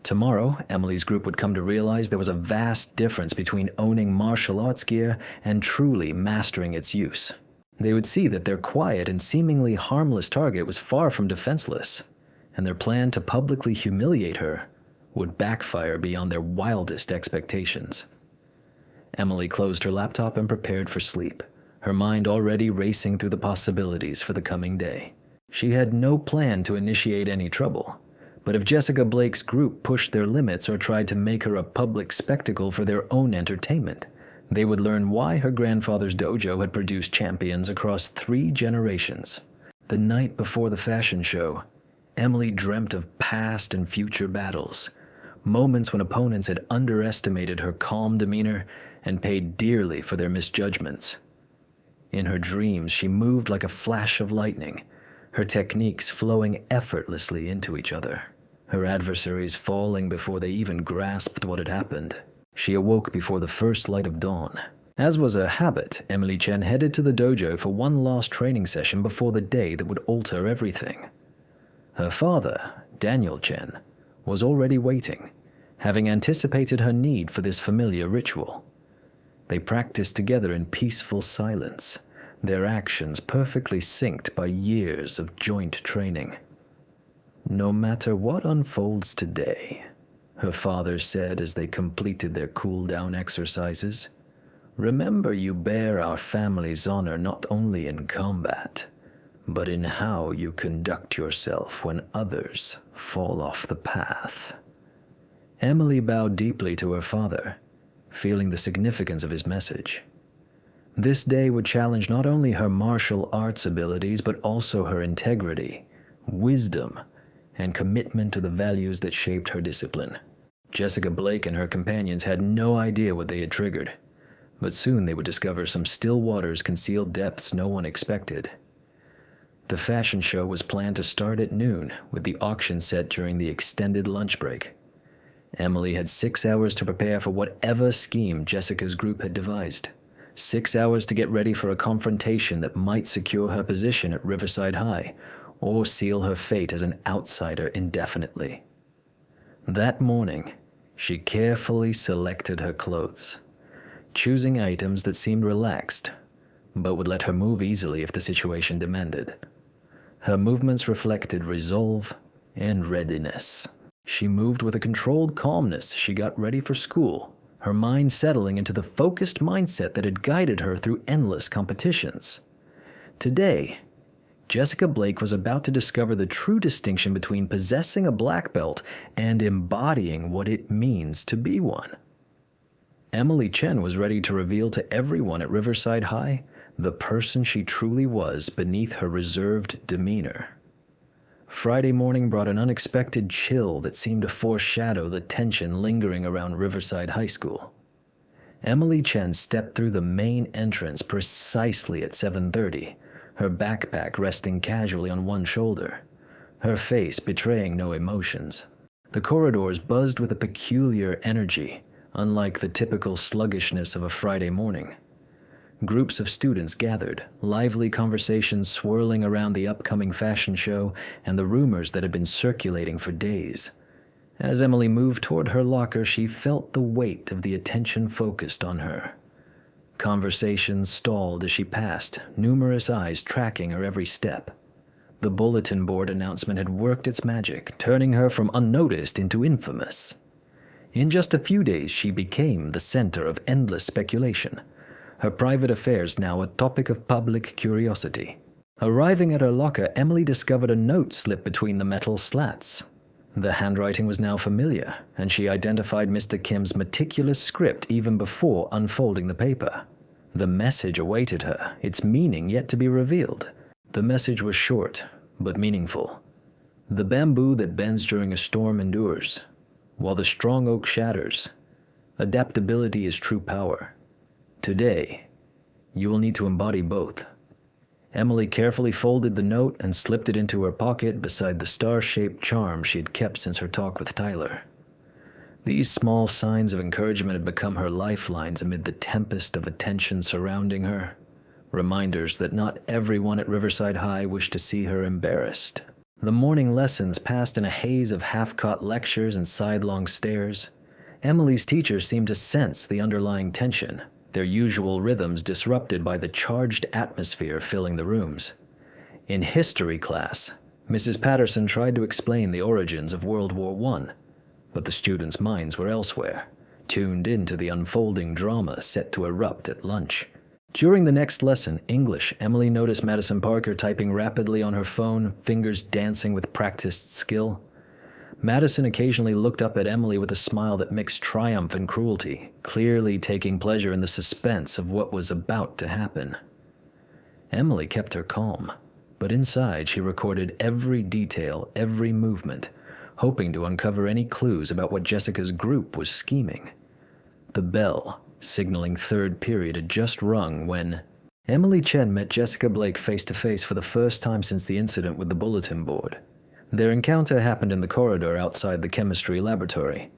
Speaker 1: Tomorrow, Emily's group would come to realize there was a vast difference between owning martial arts gear and truly mastering its use. They would see that their quiet and seemingly harmless target was far from defenseless, and their plan to publicly humiliate her would backfire beyond their wildest expectations. Emily closed her laptop and prepared for sleep, her mind already racing through the possibilities for the coming day. She had no plan to initiate any trouble, but if Jessica Blake's group pushed their limits or tried to make her a public spectacle for their own entertainment, they would learn why her grandfather's dojo had produced champions across 3 generations. The night before the fashion show, Emily dreamt of past and future battles, moments when opponents had underestimated her calm demeanor and paid dearly for their misjudgments. In her dreams, she moved like a flash of lightning, her techniques flowing effortlessly into each other, her adversaries falling before they even grasped what had happened. She awoke before the first light of dawn. As was her habit, Emily Chen headed to the dojo for one last training session before the day that would alter everything. Her father, Daniel Chen, was already waiting, having anticipated her need for this familiar ritual. They practiced together in peaceful silence, their actions perfectly synced by years of joint training. "No matter what unfolds today," her father said as they completed their cool-down exercises, "remember you bear our family's honor not only in combat, but in how you conduct yourself when others fall off the path." Emily bowed deeply to her father, feeling the significance of his message. This day would challenge not only her martial arts abilities, but also her integrity, wisdom, and commitment to the values that shaped her discipline. Jessica Blake and her companions had no idea what they had triggered, but soon they would discover some still waters concealed depths no one expected. The fashion show was planned to start at noon, with the auction set during the extended lunch break. Emily had 6 hours to prepare for whatever scheme Jessica's group had devised. 6 hours to get ready for a confrontation that might secure her position at Riverside High, or seal her fate as an outsider indefinitely. That morning, she carefully selected her clothes, choosing items that seemed relaxed, but would let her move easily if the situation demanded. Her movements reflected resolve and readiness. She moved with a controlled calmness as she got ready for school, her mind settling into the focused mindset that had guided her through endless competitions. Today, Jessica Blake was about to discover the true distinction between possessing a black belt and embodying what it means to be one. Emily Chen was ready to reveal to everyone at Riverside High the person she truly was beneath her reserved demeanor. Friday morning brought an unexpected chill that seemed to foreshadow the tension lingering around Riverside High School. Emily Chen stepped through the main entrance precisely at 7:30, her backpack resting casually on one shoulder, her face betraying no emotions. The corridors buzzed with a peculiar energy, unlike the typical sluggishness of a Friday morning. Groups of students gathered, lively conversations swirling around the upcoming fashion show and the rumors that had been circulating for days. As Emily moved toward her locker, she felt the weight of the attention focused on her. Conversations stalled as she passed, numerous eyes tracking her every step. The bulletin board announcement had worked its magic, turning her from unnoticed into infamous. In just a few days, she became the center of endless speculation, her private affairs now a topic of public curiosity. Arriving at her locker, Emily discovered a note slipped between the metal slats. The handwriting was now familiar, and she identified Mr. Kim's meticulous script even before unfolding the paper. The message awaited her, its meaning yet to be revealed. The message was short, but meaningful. The bamboo that bends during a storm endures, while the strong oak shatters. Adaptability is true power. Today, you will need to embody both. Emily carefully folded the note and slipped it into her pocket beside the star-shaped charm she had kept since her talk with Tyler. These small signs of encouragement had become her lifelines amid the tempest of attention surrounding her, reminders that not everyone at Riverside High wished to see her embarrassed. The morning lessons passed in a haze of half-caught lectures and sidelong stares. Emily's teachers seemed to sense the underlying tension, their usual rhythms disrupted by the charged atmosphere filling the rooms. In history class, Mrs. Patterson tried to explain the origins of World War I, but the students' minds were elsewhere, tuned into the unfolding drama set to erupt at lunch. During the next lesson, English, Emily noticed Madison Parker typing rapidly on her phone, fingers dancing with practiced skill. Madison occasionally looked up at Emily with a smile that mixed triumph and cruelty, clearly taking pleasure in the suspense of what was about to happen. Emily kept her calm, but inside she recorded every detail, every movement, hoping to uncover any clues about what Jessica's group was scheming. The bell, signaling third period, had just rung when Emily Chen met Jessica Blake face to face for the first time since the incident with the bulletin board. Their encounter happened in the corridor outside the chemistry laboratory.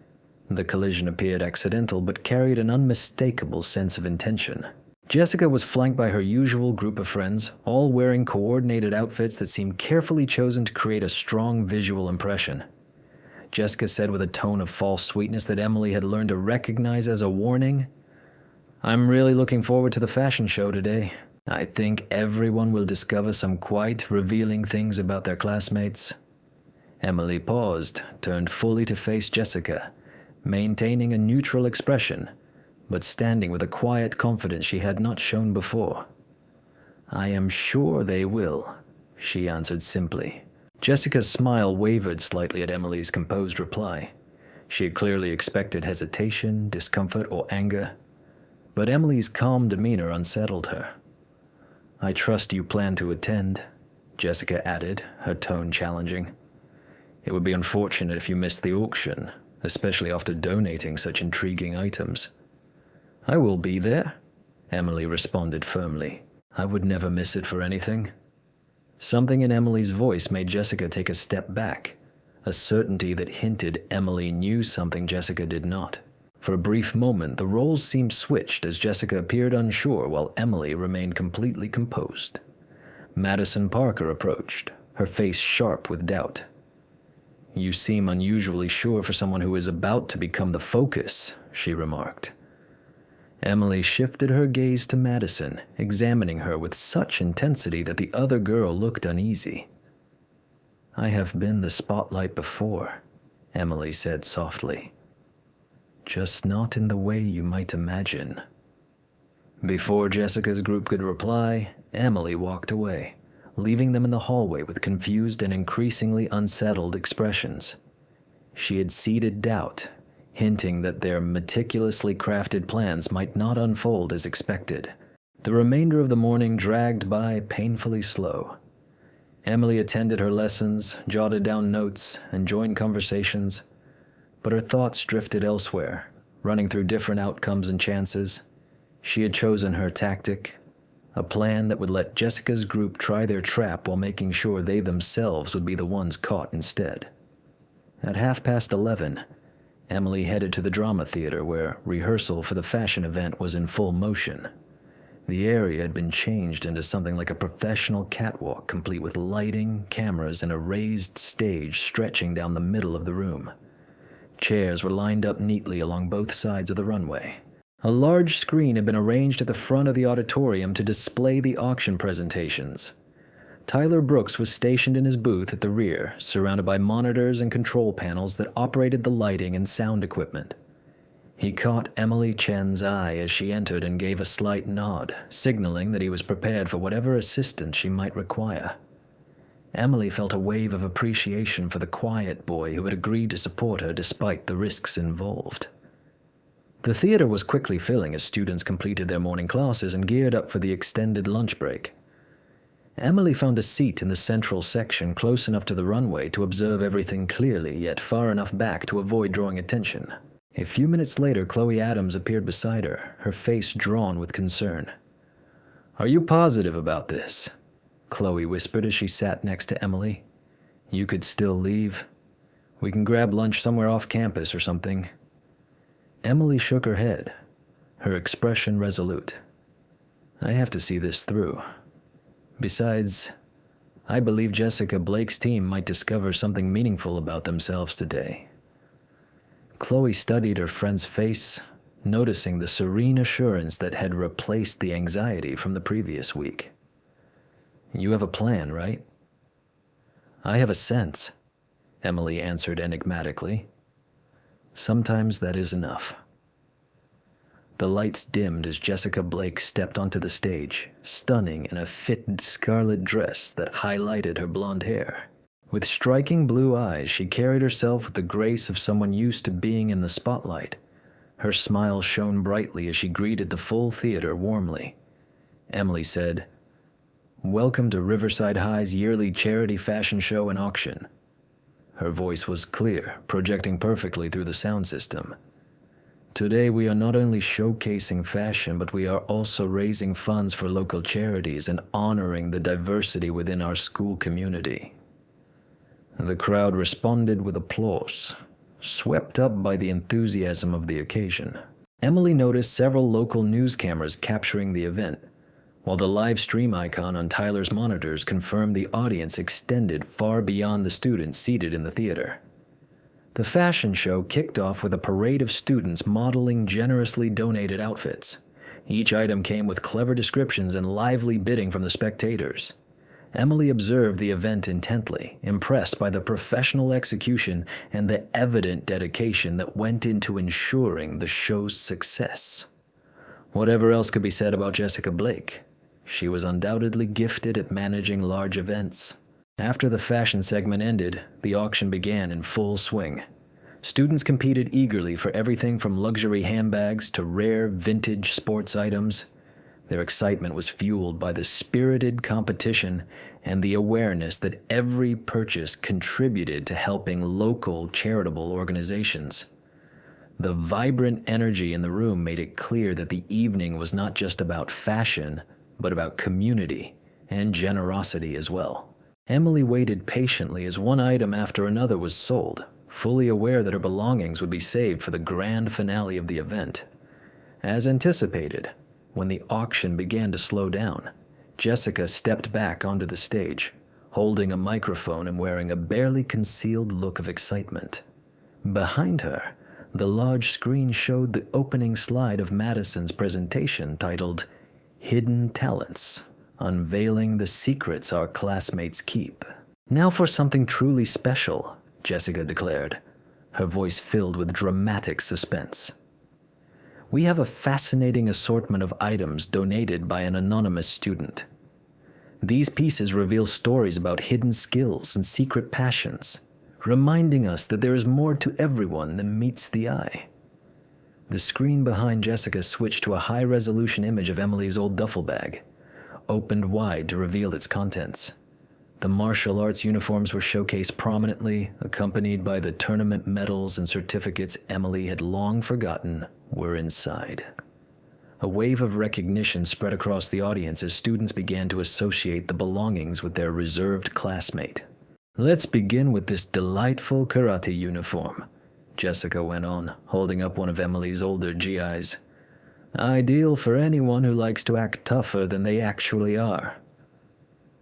Speaker 1: The collision appeared accidental but carried an unmistakable sense of intention. Jessica was flanked by her usual group of friends, all wearing coordinated outfits that seemed carefully chosen to create a strong visual impression. Jessica said with a tone of false sweetness that Emily had learned to recognize as a warning, "I'm really looking forward to the fashion show today. I think everyone will discover some quite revealing things about their classmates." Emily paused, turned fully to face Jessica, maintaining a neutral expression, but standing with a quiet confidence she had not shown before. "I am sure they will," she answered simply. Jessica's smile wavered slightly at Emily's composed reply. She had clearly expected hesitation, discomfort, or anger, but Emily's calm demeanor unsettled her. "I trust you plan to attend," Jessica added, her tone challenging. "It would be unfortunate if you missed the auction, especially after donating such intriguing items." "I will be there," Emily responded firmly. "I would never miss it for anything." Something in Emily's voice made Jessica take a step back, a certainty that hinted Emily knew something Jessica did not. For a brief moment, the roles seemed switched as Jessica appeared unsure while Emily remained completely composed. Madison Parker approached, her face sharp with doubt. "You seem unusually sure for someone who is about to become the focus," she remarked. Emily shifted her gaze to Madison, examining her with such intensity that the other girl looked uneasy. "I have been the spotlight before," Emily said softly. "Just not in the way you might imagine." Before Jessica's group could reply, Emily walked away, leaving them in the hallway with confused and increasingly unsettled expressions. She had seeded doubt, hinting that their meticulously crafted plans might not unfold as expected. The remainder of the morning dragged by painfully slow. Emily attended her lessons, jotted down notes, and joined conversations, but her thoughts drifted elsewhere, running through different outcomes and chances. She had chosen her tactic, a plan that would let Jessica's group try their trap while making sure they themselves would be the ones caught instead. At 11:30, Emily headed to the drama theater where rehearsal for the fashion event was in full motion. The area had been changed into something like a professional catwalk complete with lighting, cameras, and a raised stage stretching down the middle of the room. Chairs were lined up neatly along both sides of the runway. A large screen had been arranged at the front of the auditorium to display the auction presentations. Tyler Brooks was stationed in his booth at the rear, surrounded by monitors and control panels that operated the lighting and sound equipment. He caught Emily Chen's eye as she entered and gave a slight nod, signaling that he was prepared for whatever assistance she might require. Emily felt a wave of appreciation for the quiet boy who had agreed to support her despite the risks involved. The theater was quickly filling as students completed their morning classes and geared up for the extended lunch break. Emily found a seat in the central section close enough to the runway to observe everything clearly, yet far enough back to avoid drawing attention. A few minutes later, Chloe Adams appeared beside her face drawn with concern. "Are you positive about this?" Chloe whispered as she sat next to Emily. "You could still leave. We can grab lunch somewhere off campus or something." Emily shook her head, her expression resolute. "I have to see this through. Besides, I believe Jessica Blake's team might discover something meaningful about themselves today." Chloe studied her friend's face, noticing the serene assurance that had replaced the anxiety from the previous week. "You have a plan, right?" "I have a sense," Emily answered enigmatically. "Sometimes that is enough." The lights dimmed as Jessica Blake stepped onto the stage, stunning in a fitted scarlet dress that highlighted her blonde hair. With striking blue eyes, she carried herself with the grace of someone used to being in the spotlight. Her smile shone brightly as she greeted the full theater warmly. Emily said, "Welcome to Riverside High's yearly charity fashion show and auction." Her voice was clear, projecting perfectly through the sound system. Today we are not only showcasing fashion, but we are also raising funds for local charities and honoring the diversity within our school community. The crowd responded with applause, swept up by the enthusiasm of the occasion. Emily noticed several local news cameras capturing the event, while the live stream icon on Tyler's monitors confirmed the audience extended far beyond the students seated in the theater. The fashion show kicked off with a parade of students modeling generously donated outfits. Each item came with clever descriptions and lively bidding from the spectators. Emily observed the event intently, impressed by the professional execution and the evident dedication that went into ensuring the show's success. Whatever else could be said about Jessica Blake, she was undoubtedly gifted at managing large events. After the fashion segment ended, the auction began in full swing. Students competed eagerly for everything from luxury handbags to rare vintage sports items. Their excitement was fueled by the spirited competition and the awareness that every purchase contributed to helping local charitable organizations. The vibrant energy in the room made it clear that the evening was not just about fashion, but about community and generosity as well. Emily waited patiently as one item after another was sold, fully aware that her belongings would be saved for the grand finale of the event. As anticipated, when the auction began to slow down, Jessica stepped back onto the stage, holding a microphone and wearing a barely concealed look of excitement. Behind her, the large screen showed the opening slide of Madison's presentation titled Hidden Talents, Unveiling the Secrets Our Classmates Keep. "Now for something truly special," Jessica declared, her voice filled with dramatic suspense. "We have a fascinating assortment of items donated by an anonymous student. These pieces reveal stories about hidden skills and secret passions, reminding us that there is more to everyone than meets the eye." The screen behind Jessica switched to a high-resolution image of Emily's old duffel bag, opened wide to reveal its contents. The martial arts uniforms were showcased prominently, accompanied by the tournament medals and certificates Emily had long forgotten were inside. A wave of recognition spread across the audience as students began to associate the belongings with their reserved classmate. "Let's begin with this delightful karate uniform," Jessica went on, holding up one of Emily's older GIs. "Ideal for anyone who likes to act tougher than they actually are."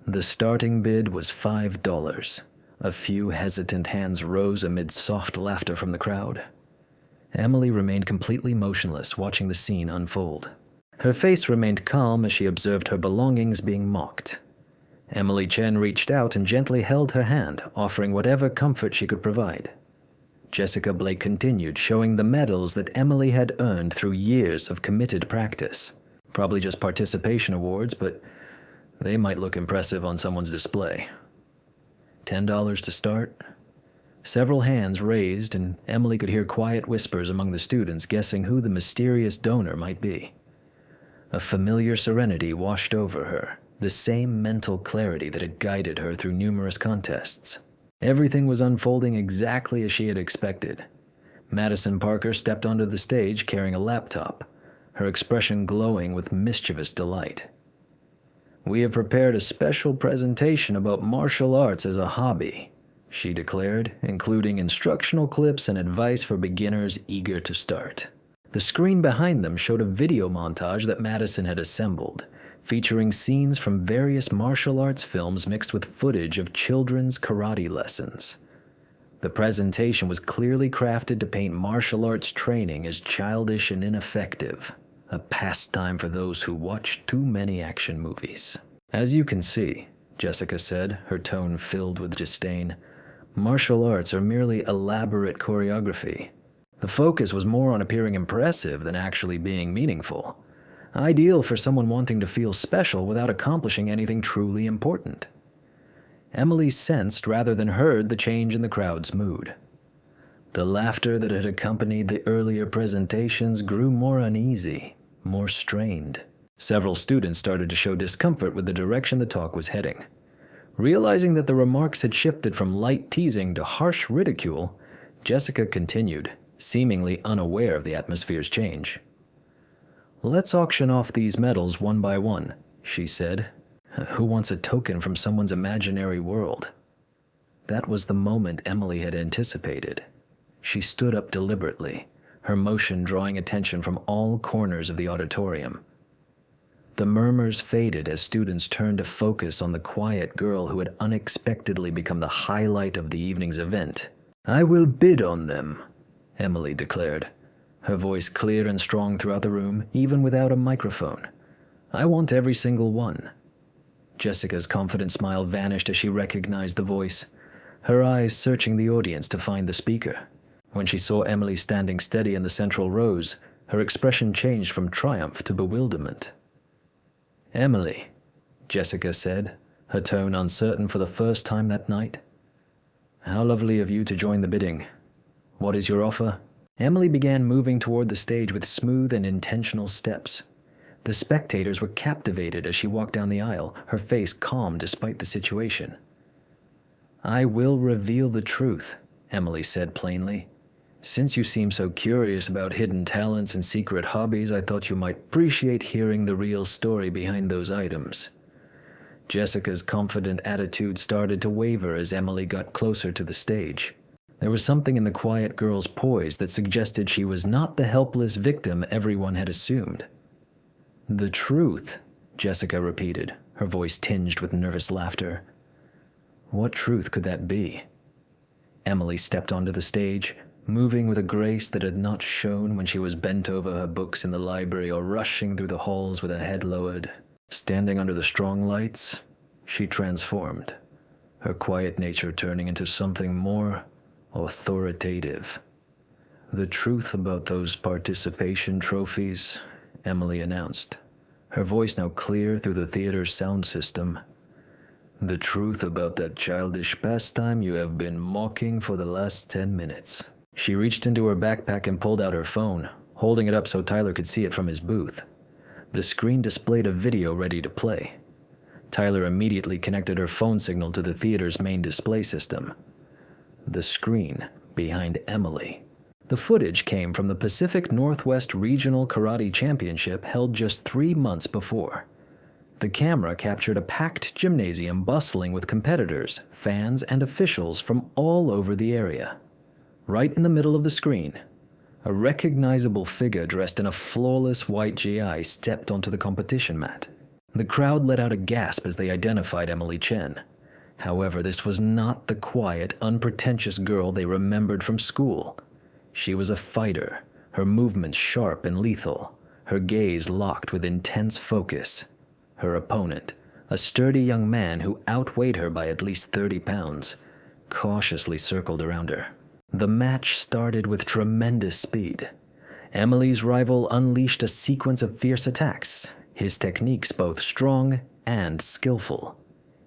Speaker 1: The starting bid was $5. A few hesitant hands rose amid soft laughter from the crowd. Emily remained completely motionless, watching the scene unfold. Her face remained calm as she observed her belongings being mocked. Emily Chen reached out and gently held her hand, offering whatever comfort she could provide. Jessica Blake continued, showing the medals that Emily had earned through years of committed practice. Probably just participation awards, but they might look impressive on someone's display. $10 to start? Several hands raised, and Emily could hear quiet whispers among the students guessing who the mysterious donor might be. A familiar serenity washed over her, the same mental clarity that had guided her through numerous contests. Everything was unfolding exactly as she had expected. Madison Parker stepped onto the stage carrying a laptop, her expression glowing with mischievous delight. "We have prepared a special presentation about martial arts as a hobby," she declared, including instructional clips and advice for beginners eager to start. The screen behind them showed a video montage that Madison had assembled, featuring scenes from various martial arts films mixed with footage of children's karate lessons. The presentation was clearly crafted to paint martial arts training as childish and ineffective, a pastime for those who watch too many action movies. "As you can see," Jessica said, her tone filled with disdain, "martial arts are merely elaborate choreography. The focus was more on appearing impressive than actually being meaningful. Ideal for someone wanting to feel special without accomplishing anything truly important." Emily sensed rather than heard the change in the crowd's mood. The laughter that had accompanied the earlier presentations grew more uneasy, more strained. Several students started to show discomfort with the direction the talk was heading. Realizing that the remarks had shifted from light teasing to harsh ridicule, Jessica continued, seemingly unaware of the atmosphere's change. "Let's auction off these medals one by one," she said. "Who wants a token from someone's imaginary world?" That was the moment Emily had anticipated. She stood up deliberately, her motion drawing attention from all corners of the auditorium. The murmurs faded as students turned to focus on the quiet girl who had unexpectedly become the highlight of the evening's event. "I will bid on them," Emily declared, her voice clear and strong throughout the room, even without a microphone. "I want every single one." Jessica's confident smile vanished as she recognized the voice, her eyes searching the audience to find the speaker. When she saw Emily standing steady in the central rows, her expression changed from triumph to bewilderment. "Emily," Jessica said, her tone uncertain for the first time that night. "How lovely of you to join the bidding. What is your offer?" Emily began moving toward the stage with smooth and intentional steps. The spectators were captivated as she walked down the aisle, her face calm despite the situation. "I will reveal the truth," Emily said plainly. "Since you seem so curious about hidden talents and secret hobbies, I thought you might appreciate hearing the real story behind those items." Jessica's confident attitude started to waver as Emily got closer to the stage. There was something in the quiet girl's poise that suggested she was not the helpless victim everyone had assumed. "The truth," Jessica repeated, her voice tinged with nervous laughter. "What truth could that be?" Emily stepped onto the stage, moving with a grace that had not shown when she was bent over her books in the library or rushing through the halls with her head lowered. Standing under the strong lights, she transformed, her quiet nature turning into something more authoritative. "The truth about those participation trophies," Emily announced, her voice now clear through the theater's sound system. "The truth about that childish pastime you have been mocking for the last 10 minutes. She reached into her backpack and pulled out her phone, holding it up so Tyler could see it from his booth. The screen displayed a video ready to play. Tyler immediately connected her phone signal to the theater's main display system. The screen behind Emily. The footage came from the Pacific Northwest Regional Karate Championship held just 3 months before. The camera captured a packed gymnasium bustling with competitors, fans, and officials from all over the area. Right in the middle of the screen, a recognizable figure dressed in a flawless white GI stepped onto the competition mat. The crowd let out a gasp as they identified Emily Chen. However, this was not the quiet, unpretentious girl they remembered from school. She was a fighter, her movements sharp and lethal, her gaze locked with intense focus. Her opponent, a sturdy young man who outweighed her by at least 30 pounds, cautiously circled around her. The match started with tremendous speed. Emily's rival unleashed a sequence of fierce attacks, his techniques both strong and skillful.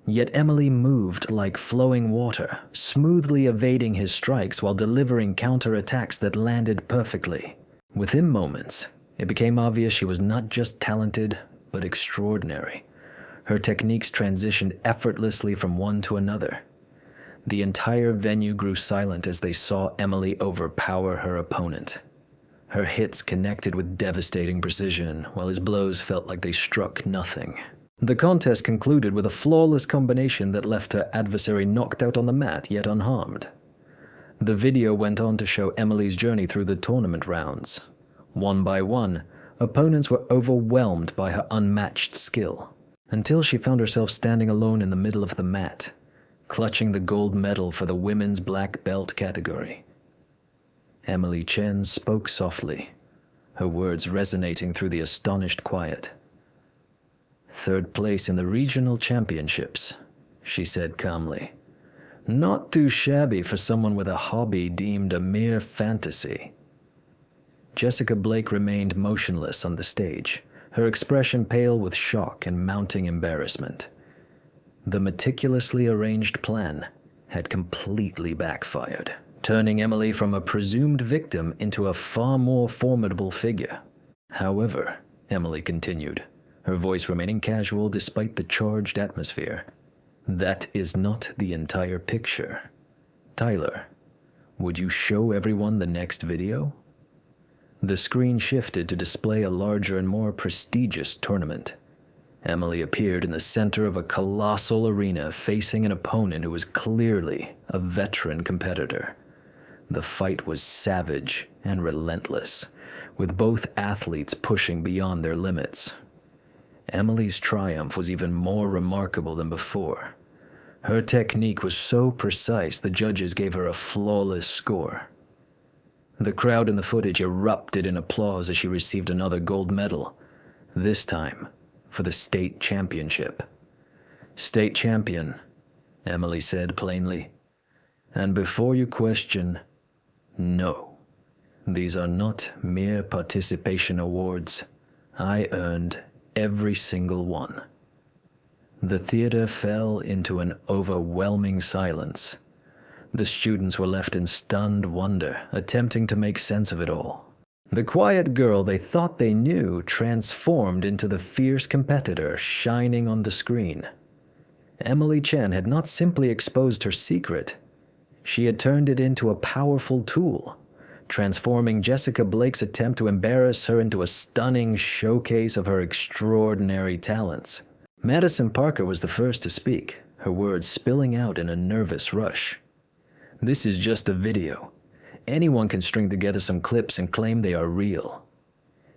Speaker 1: Yet Emily moved like flowing water, smoothly evading his strikes while delivering counterattacks that landed perfectly. Within moments, it became obvious she was not just talented, but extraordinary. Her techniques transitioned effortlessly from one to another. The entire venue grew silent as they saw Emily overpower her opponent. Her hits connected with devastating precision, while his blows felt like they struck nothing. The contest concluded with a flawless combination that left her adversary knocked out on the mat yet unharmed. The video went on to show Emily's journey through the tournament rounds. One by one, opponents were overwhelmed by her unmatched skill, until she found herself standing alone in the middle of the mat, clutching the gold medal for the women's black belt category. Emily Chen spoke softly, her words resonating through the astonished quiet. "Third place in the regional championships," she said calmly. "Not too shabby for someone with a hobby deemed a mere fantasy." Jessica Blake remained motionless on the stage, her expression pale with shock and mounting embarrassment. The meticulously arranged plan had completely backfired, turning Emily from a presumed victim into a far more formidable figure. "However," Emily continued, her voice remaining casual despite the charged atmosphere, That is not the entire picture. Tyler, would you show everyone the next video? The screen shifted to display a larger and more prestigious tournament. Emily appeared in the center of a colossal arena facing an opponent who was clearly a veteran competitor. The fight was savage and relentless, with both athletes pushing beyond their limits. Emily's triumph was even more remarkable than before. Her technique was so precise the judges gave her a flawless score. The crowd in the footage erupted in applause as she received another gold medal, this time for the state championship. "State champion," Emily said plainly. "And before you question, no, these are not mere participation awards. I earned every single one." The theater fell into an overwhelming silence. The students were left in stunned wonder, attempting to make sense of it all. The quiet girl they thought they knew transformed into the fierce competitor shining on the screen. Emily Chen had not simply exposed her secret. She had turned it into a powerful tool, transforming Jessica Blake's attempt to embarrass her into a stunning showcase of her extraordinary talents. Madison Parker was the first to speak, her words spilling out in a nervous rush. "This is just a video. Anyone can string together some clips and claim they are real."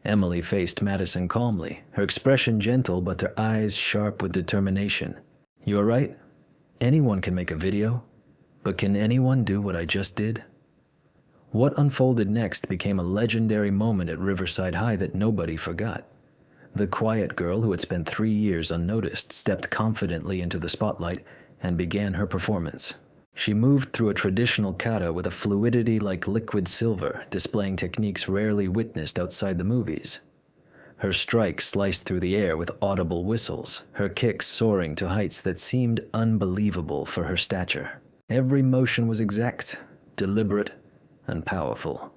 Speaker 1: Emily faced Madison calmly, her expression gentle but her eyes sharp with determination. "You are right. Anyone can make a video. But can anyone do what I just did?" What unfolded next became a legendary moment at Riverside High that nobody forgot. The quiet girl who had spent 3 years unnoticed stepped confidently into the spotlight and began her performance. She moved through a traditional kata with a fluidity like liquid silver, displaying techniques rarely witnessed outside the movies. Her strikes sliced through the air with audible whistles, her kicks soaring to heights that seemed unbelievable for her stature. Every motion was exact, deliberate, and powerful.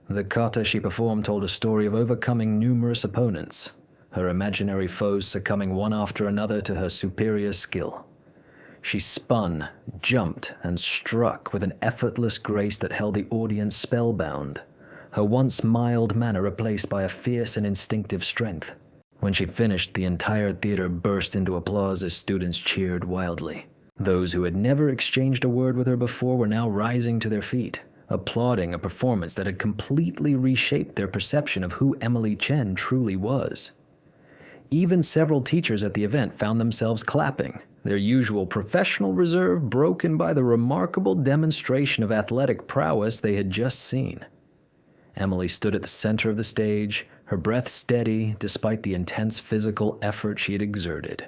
Speaker 1: The kata she performed told a story of overcoming numerous opponents, her imaginary foes succumbing one after another to her superior skill. She spun, jumped, and struck with an effortless grace that held the audience spellbound, her once mild manner replaced by a fierce and instinctive strength. When she finished, the entire theater burst into applause as students cheered wildly. Those who had never exchanged a word with her before were now rising to their feet, applauding a performance that had completely reshaped their perception of who Emily Chen truly was. Even several teachers at the event found themselves clapping, their usual professional reserve broken by the remarkable demonstration of athletic prowess they had just seen. Emily stood at the center of the stage, her breath steady despite the intense physical effort she had exerted.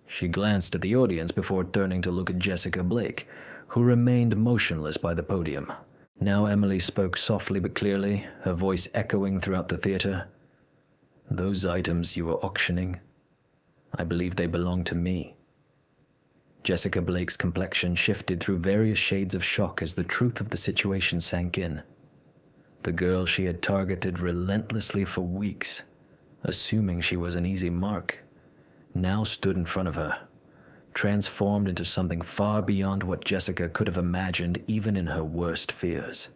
Speaker 1: She glanced at the audience before turning to look at Jessica Blake, who remained motionless by the podium. Now Emily spoke softly but clearly, her voice echoing throughout the theater. "Those items you were auctioning, I believe they belong to me." Jessica Blake's complexion shifted through various shades of shock as the truth of the situation sank in. The girl she had targeted relentlessly for weeks, assuming she was an easy mark, now stood in front of her, transformed into something far beyond what Jessica could have imagined even in her worst fears.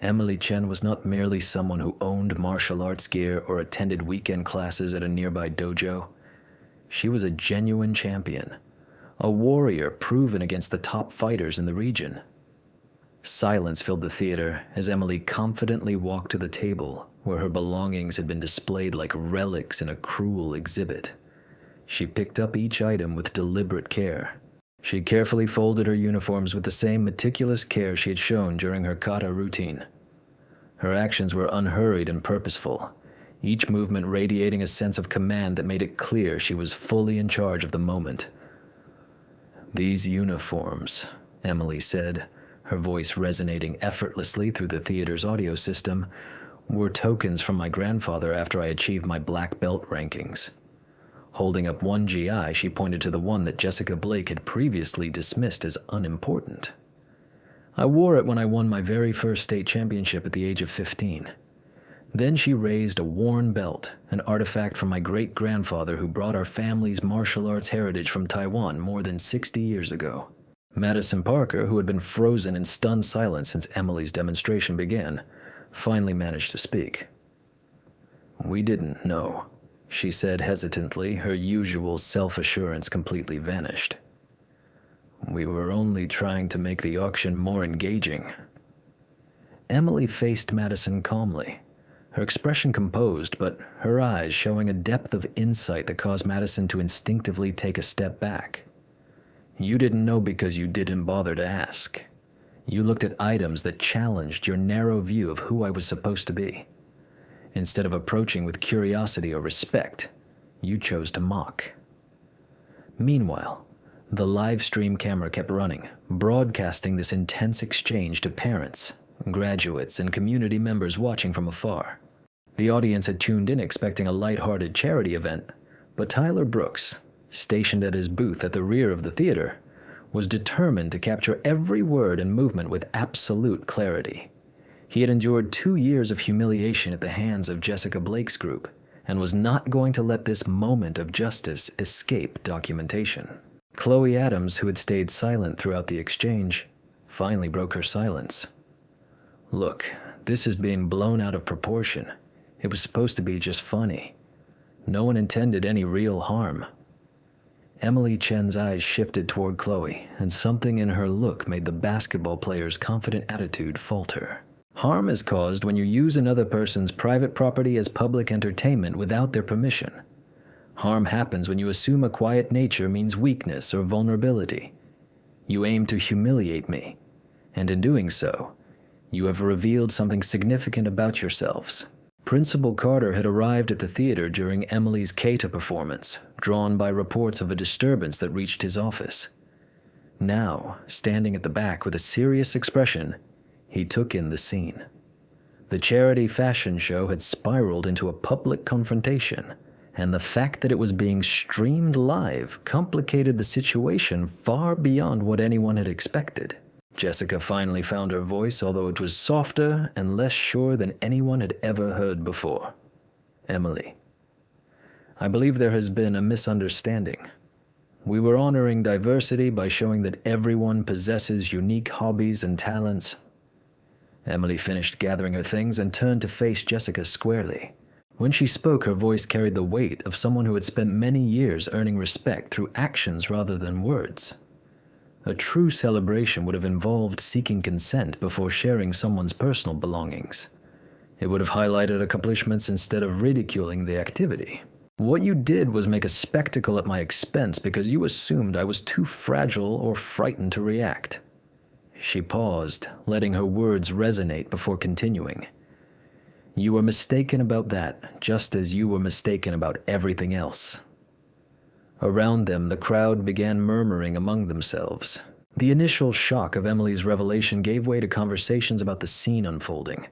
Speaker 1: Emily Chen was not merely someone who owned martial arts gear or attended weekend classes at a nearby dojo. She was a genuine champion, a warrior proven against the top fighters in the region. Silence filled the theater as Emily confidently walked to the table where her belongings had been displayed like relics in a cruel exhibit. She picked up each item with deliberate care. She carefully folded her uniforms with the same meticulous care she had shown during her kata routine. Her actions were unhurried and purposeful, each movement radiating a sense of command that made it clear she was fully in charge of the moment. "These uniforms," Emily said, her voice resonating effortlessly through the theater's audio system, "were tokens from my grandfather after I achieved my black belt rankings." Holding up one GI, she pointed to the one that Jessica Blake had previously dismissed as unimportant. "I wore it when I won my very first state championship at the age of 15. Then she raised a worn belt, an artifact from my great-grandfather who brought our family's martial arts heritage from Taiwan more than 60 years ago. Madison Parker, who had been frozen in stunned silence since Emily's demonstration began, finally managed to speak. "We didn't know," she said hesitantly, her usual self-assurance completely vanished. "We were only trying to make the auction more engaging." Emily faced Madison calmly, her expression composed, but her eyes showing a depth of insight that caused Madison to instinctively take a step back. "You didn't know because you didn't bother to ask. You looked at items that challenged your narrow view of who I was supposed to be. Instead of approaching with curiosity or respect, you chose to mock." Meanwhile, the live stream camera kept running, broadcasting this intense exchange to parents, graduates, and community members watching from afar. The audience had tuned in expecting a light-hearted charity event, but Tyler Brooks, stationed at his booth at the rear of the theater, was determined to capture every word and movement with absolute clarity. He had endured 2 years of humiliation at the hands of Jessica Blake's group and was not going to let this moment of justice escape documentation. Chloe Adams, who had stayed silent throughout the exchange, finally broke her silence. "Look, this is being blown out of proportion. It was supposed to be just funny. No one intended any real harm." Emily Chen's eyes shifted toward Chloe, and something in her look made the basketball player's confident attitude falter. "Harm is caused when you use another person's private property as public entertainment without their permission. Harm happens when you assume a quiet nature means weakness or vulnerability. You aim to humiliate me, and in doing so, you have revealed something significant about yourselves." Principal Carter had arrived at the theater during Emily's Keita performance, drawn by reports of a disturbance that reached his office. Now, standing at the back with a serious expression, he took in the scene. The charity fashion show had spiraled into a public confrontation, and the fact that it was being streamed live complicated the situation far beyond what anyone had expected. Jessica finally found her voice, although it was softer and less sure than anyone had ever heard before. "Emily, I believe there has been a misunderstanding. We were honoring diversity by showing that everyone possesses unique hobbies and talents." Emily finished gathering her things and turned to face Jessica squarely. When she spoke, her voice carried the weight of someone who had spent many years earning respect through actions rather than words. A true celebration would have involved seeking consent before sharing someone's personal belongings. It would have highlighted accomplishments instead of ridiculing the activity. "What you did was make a spectacle at my expense because you assumed I was too fragile or frightened to react." She paused, letting her words resonate before continuing. "You were mistaken about that, just as you were mistaken about everything else." Around them, the crowd began murmuring among themselves. The initial shock of Emily's revelation gave way to conversations about the scene unfolding.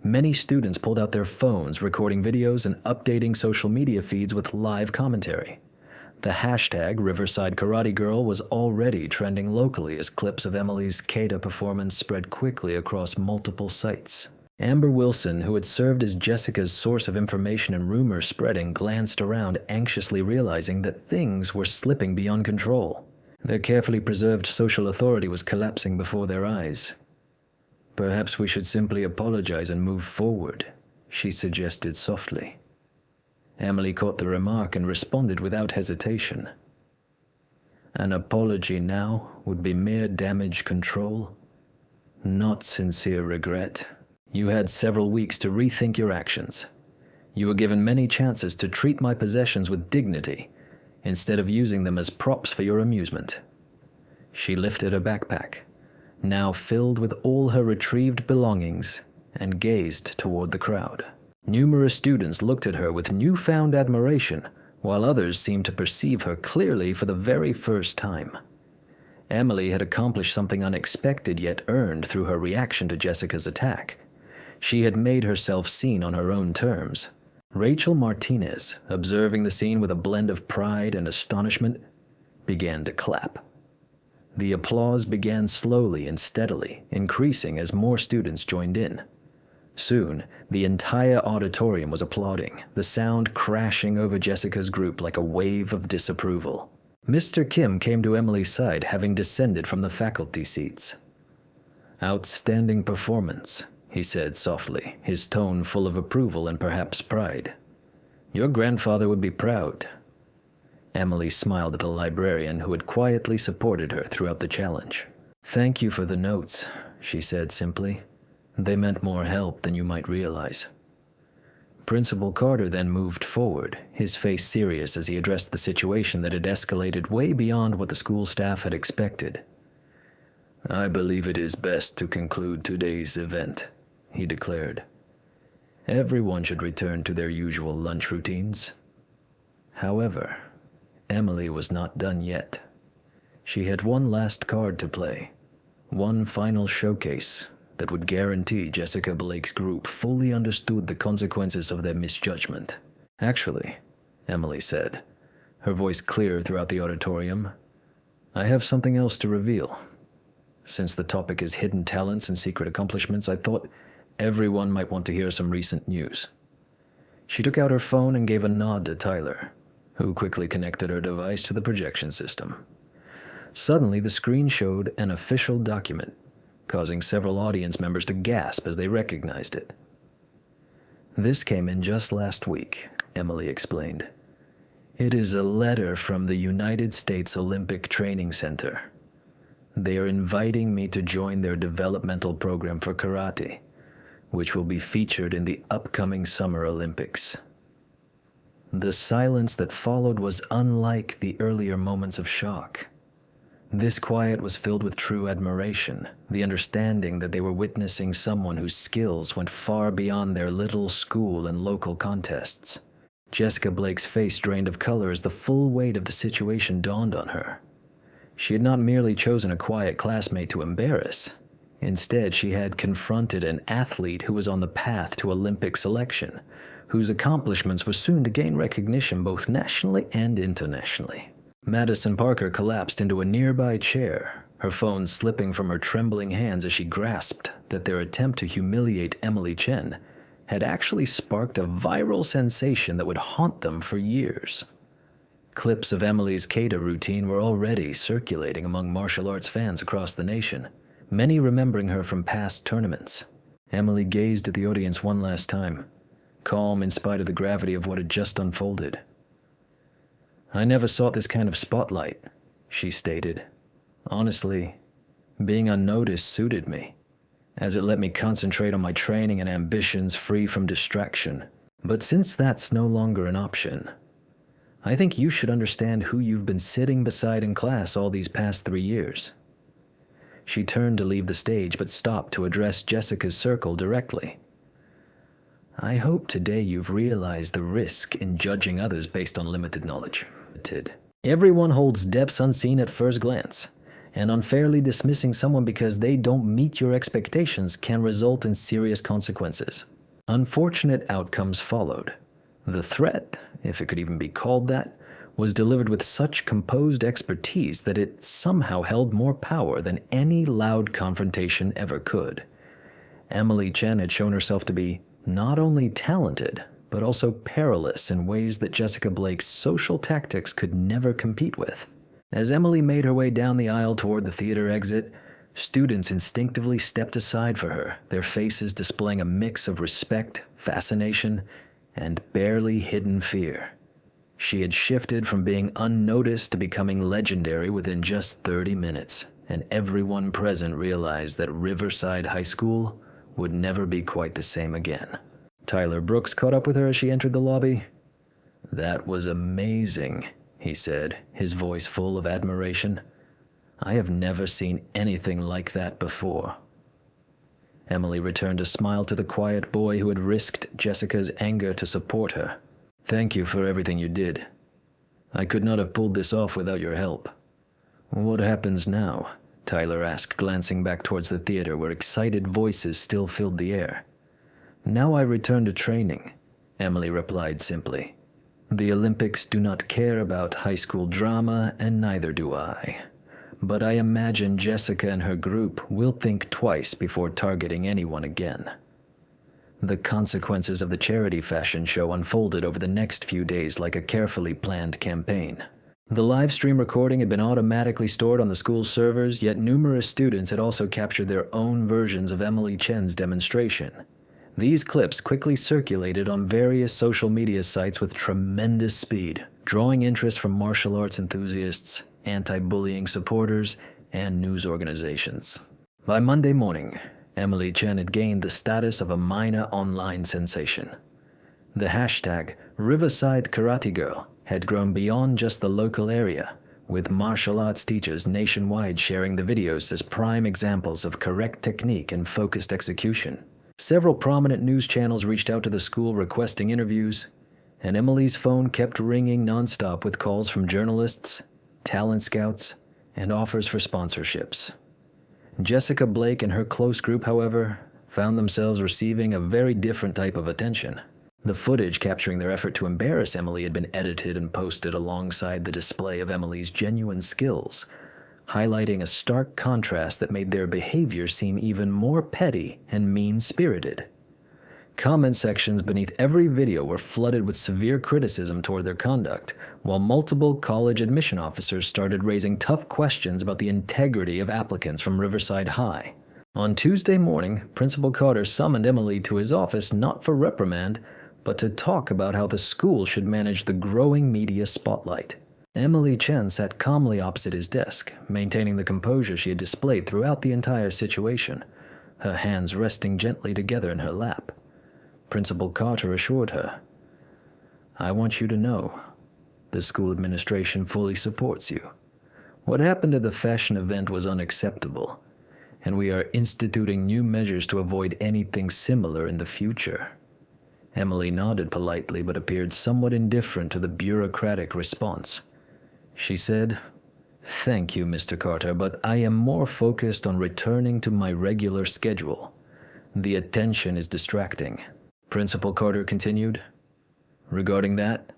Speaker 1: Many students pulled out their phones, recording videos and updating social media feeds with live commentary. The hashtag Riverside Karate Girl was already trending locally as clips of Emily's Keita performance spread quickly across multiple sites. Amber Wilson, who had served as Jessica's source of information and rumor spreading, glanced around, anxiously realizing that things were slipping beyond control. Their carefully preserved social authority was collapsing before their eyes. "Perhaps we should simply apologize and move forward," she suggested softly. Emily caught the remark and responded without hesitation. "An apology now would be mere damage control, not sincere regret. You had several weeks to rethink your actions. You were given many chances to treat my possessions with dignity, instead of using them as props for your amusement." She lifted her backpack, now filled with all her retrieved belongings, and gazed toward the crowd. Numerous students looked at her with newfound admiration, while others seemed to perceive her clearly for the very first time. Emily had accomplished something unexpected yet earned through her reaction to Jessica's attack. She had made herself seen on her own terms. Rachel Martinez, observing the scene with a blend of pride and astonishment, began to clap. The applause began slowly and steadily, increasing as more students joined in. Soon, the entire auditorium was applauding, the sound crashing over Jessica's group like a wave of disapproval. Mr. Kim came to Emily's side, having descended from the faculty seats. "Outstanding performance," he said softly, his tone full of approval and perhaps pride. "Your grandfather would be proud." Emily smiled at the librarian who had quietly supported her throughout the challenge. "Thank you for the notes," she said simply. "They meant more help than you might realize." Principal Carter then moved forward, his face serious as he addressed the situation that had escalated way beyond what the school staff had expected. "I believe it is best to conclude today's event," he declared. "Everyone should return to their usual lunch routines." However, Emily was not done yet. She had one last card to play, one final showcase that would guarantee Jessica Blake's group fully understood the consequences of their misjudgment. "Actually," Emily said, her voice clear throughout the auditorium, "I have something else to reveal. Since the topic is hidden talents and secret accomplishments, I thought everyone might want to hear some recent news." She took out her phone and gave a nod to Tyler, who quickly connected her device to the projection system. Suddenly, the screen showed an official document, causing several audience members to gasp as they recognized it. "This came in just last week," Emily explained. "It is a letter from the United States Olympic Training Center. They are inviting me to join their developmental program for karate, which will be featured in the upcoming Summer Olympics." The silence that followed was unlike the earlier moments of shock. This quiet was filled with true admiration, the understanding that they were witnessing someone whose skills went far beyond their little school and local contests. Jessica Blake's face drained of color as the full weight of the situation dawned on her. She had not merely chosen a quiet classmate to embarrass. Instead, she had confronted an athlete who was on the path to Olympic selection, whose accomplishments were soon to gain recognition both nationally and internationally. Madison Parker collapsed into a nearby chair, her phone slipping from her trembling hands as she grasped that their attempt to humiliate Emily Chen had actually sparked a viral sensation that would haunt them for years. Clips of Emily's kata routine were already circulating among martial arts fans across the nation, many remembering her from past tournaments. Emily gazed at the audience one last time, calm in spite of the gravity of what had just unfolded. "I never sought this kind of spotlight," she stated. "Honestly, being unnoticed suited me, as it let me concentrate on my training and ambitions free from distraction. But since that's no longer an option, I think you should understand who you've been sitting beside in class all these past 3 years." She turned to leave the stage but stopped to address Jessica's circle directly. "I hope today you've realized the risk in judging others based on limited knowledge. Everyone holds depths unseen at first glance, and unfairly dismissing someone because they don't meet your expectations can result in serious consequences." Unfortunate outcomes followed. The threat, if it could even be called that, was delivered with such composed expertise that it somehow held more power than any loud confrontation ever could. Emily Chen had shown herself to be not only talented, but also perilous in ways that Jessica Blake's social tactics could never compete with. As Emily made her way down the aisle toward the theater exit, students instinctively stepped aside for her, their faces displaying a mix of respect, fascination, and barely hidden fear. She had shifted from being unnoticed to becoming legendary within just 30 minutes, and everyone present realized that Riverside High School would never be quite the same again. Tyler Brooks caught up with her as she entered the lobby. "That was amazing," he said, his voice full of admiration. "I have never seen anything like that before." Emily returned a smile to the quiet boy who had risked Jessica's anger to support her. "Thank you for everything you did. I could not have pulled this off without your help." "What happens now?" Tyler asked, glancing back towards the theater where excited voices still filled the air. "Now I return to training," Emily replied simply. "The Olympics do not care about high school drama, and neither do I. But I imagine Jessica and her group will think twice before targeting anyone again." The consequences of the charity fashion show unfolded over the next few days like a carefully planned campaign. The live stream recording had been automatically stored on the school's servers, yet numerous students had also captured their own versions of Emily Chen's demonstration. These clips quickly circulated on various social media sites with tremendous speed, drawing interest from martial arts enthusiasts, anti-bullying supporters, and news organizations. By Monday morning, Emily Chen had gained the status of a minor online sensation. The hashtag Riverside Karate Girl had grown beyond just the local area, with martial arts teachers nationwide sharing the videos as prime examples of correct technique and focused execution. Several prominent news channels reached out to the school requesting interviews, and Emily's phone kept ringing nonstop with calls from journalists, talent scouts, and offers for sponsorships. Jessica Blake and her close group, however, found themselves receiving a very different type of attention. The footage capturing their effort to embarrass Emily had been edited and posted alongside the display of Emily's genuine skills, highlighting a stark contrast that made their behavior seem even more petty and mean-spirited. Comment sections beneath every video were flooded with severe criticism toward their conduct, while multiple college admission officers started raising tough questions about the integrity of applicants from Riverside High. On Tuesday morning, Principal Carter summoned Emily to his office not for reprimand, but to talk about how the school should manage the growing media spotlight. Emily Chen sat calmly opposite his desk, maintaining the composure she had displayed throughout the entire situation, her hands resting gently together in her lap. Principal Carter assured her, "I want you to know, the school administration fully supports you. What happened at the fashion event was unacceptable, and we are instituting new measures to avoid anything similar in the future." Emily nodded politely but appeared somewhat indifferent to the bureaucratic response. She said, "Thank you, Mr. Carter, but I am more focused on returning to my regular schedule. The attention is distracting." Principal Carter continued, "Regarding that,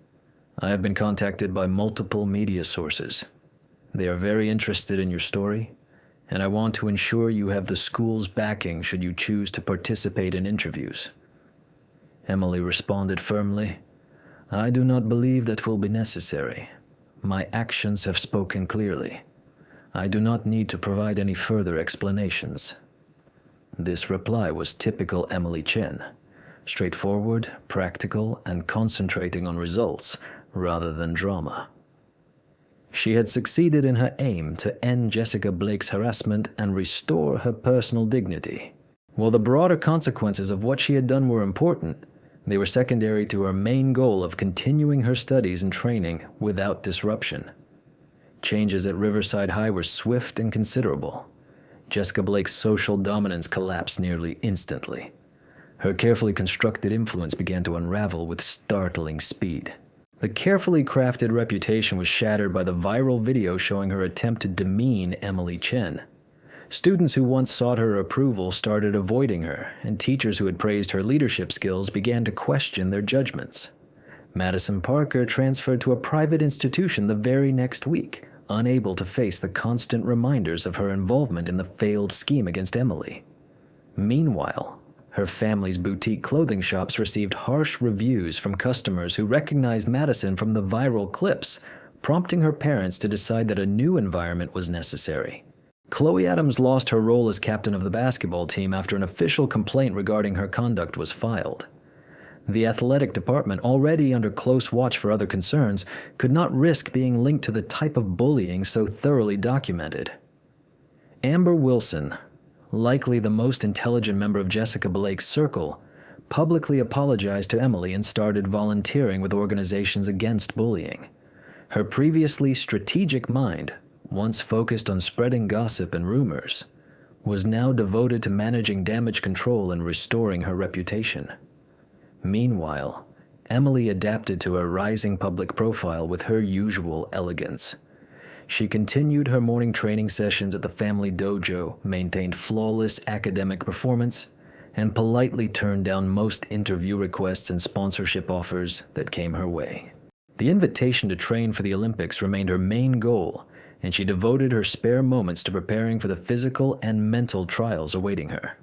Speaker 1: I have been contacted by multiple media sources. They are very interested in your story, and I want to ensure you have the school's backing should you choose to participate in interviews." Emily responded firmly, "I do not believe that will be necessary. My actions have spoken clearly. I do not need to provide any further explanations." This reply was typical Emily Chen, straightforward, practical, and concentrating on results rather than drama. She had succeeded in her aim to end Jessica Blake's harassment and restore her personal dignity. While the broader consequences of what she had done were important, they were secondary to her main goal of continuing her studies and training without disruption. Changes at Riverside High were swift and considerable. Jessica Blake's social dominance collapsed nearly instantly. Her carefully constructed influence began to unravel with startling speed. The carefully crafted reputation was shattered by the viral video showing her attempt to demean Emily Chen. Students who once sought her approval started avoiding her, and teachers who had praised her leadership skills began to question their judgments. Madison Parker transferred to a private institution the very next week, unable to face the constant reminders of her involvement in the failed scheme against Emily. Meanwhile, her family's boutique clothing shops received harsh reviews from customers who recognized Madison from the viral clips, prompting her parents to decide that a new environment was necessary. Chloe Adams lost her role as captain of the basketball team after an official complaint regarding her conduct was filed. The athletic department, already under close watch for other concerns, could not risk being linked to the type of bullying so thoroughly documented. Amber Wilson, likely the most intelligent member of Jessica Blake's circle, publicly apologized to Emily and started volunteering with organizations against bullying. Her previously strategic mind, once focused on spreading gossip and rumors, was now devoted to managing damage control and restoring her reputation. Meanwhile, Emily adapted to her rising public profile with her usual elegance. She continued her morning training sessions at the family dojo, maintained flawless academic performance, and politely turned down most interview requests and sponsorship offers that came her way. The invitation to train for the Olympics remained her main goal, and she devoted her spare moments to preparing for the physical and mental trials awaiting her.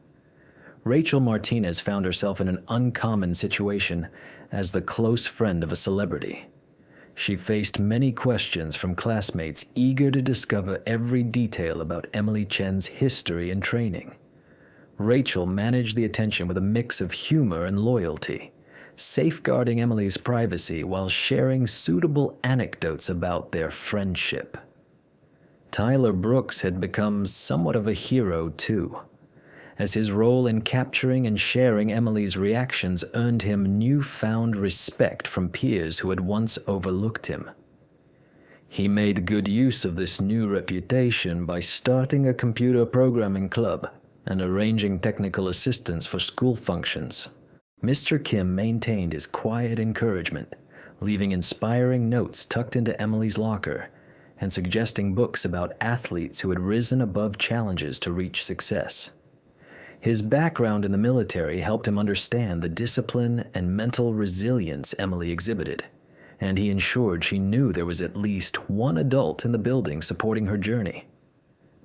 Speaker 1: Rachel Martinez found herself in an uncommon situation as the close friend of a celebrity. She faced many questions from classmates eager to discover every detail about Emily Chen's history and training. Rachel managed the attention with a mix of humor and loyalty, safeguarding Emily's privacy while sharing suitable anecdotes about their friendship. Tyler Brooks had become somewhat of a hero too, as his role in capturing and sharing Emily's reactions earned him newfound respect from peers who had once overlooked him. He made good use of this new reputation by starting a computer programming club and arranging technical assistance for school functions. Mr. Kim maintained his quiet encouragement, leaving inspiring notes tucked into Emily's locker and suggesting books about athletes who had risen above challenges to reach success. His background in the military helped him understand the discipline and mental resilience Emily exhibited, and he ensured she knew there was at least one adult in the building supporting her journey.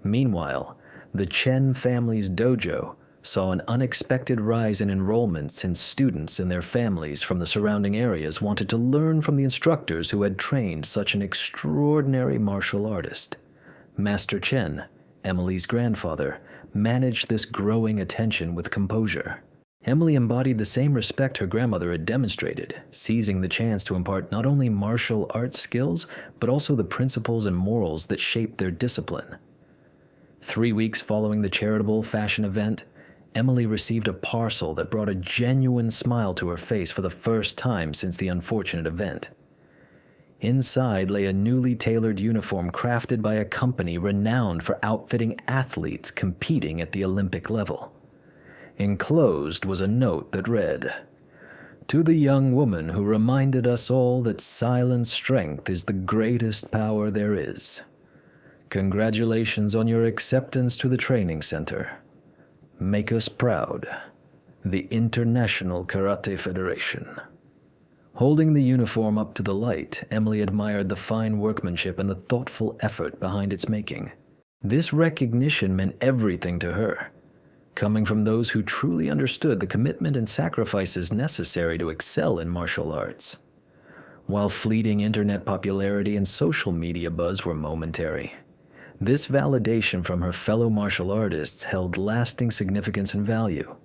Speaker 1: Meanwhile, the Chen family's dojo saw an unexpected rise in enrollment since students and their families from the surrounding areas wanted to learn from the instructors who had trained such an extraordinary martial artist. Master Chen, Emily's grandfather, managed this growing attention with composure. Emily embodied the same respect her grandmother had demonstrated, seizing the chance to impart not only martial arts skills, but also the principles and morals that shaped their discipline. 3 weeks following the charitable fashion event, Emily received a parcel that brought a genuine smile to her face for the first time since the unfortunate event. Inside lay a newly tailored uniform crafted by a company renowned for outfitting athletes competing at the Olympic level. Enclosed was a note that read, "To the young woman who reminded us all that silent strength is the greatest power there is. Congratulations on your acceptance to the training center. Make us proud. The International Karate Federation." Holding the uniform up to the light, Emily admired the fine workmanship and the thoughtful effort behind its making. This recognition meant everything to her, coming from those who truly understood the commitment and sacrifices necessary to excel in martial arts. While fleeting internet popularity and social media buzz were momentary, this validation from her fellow martial artists held lasting significance and value.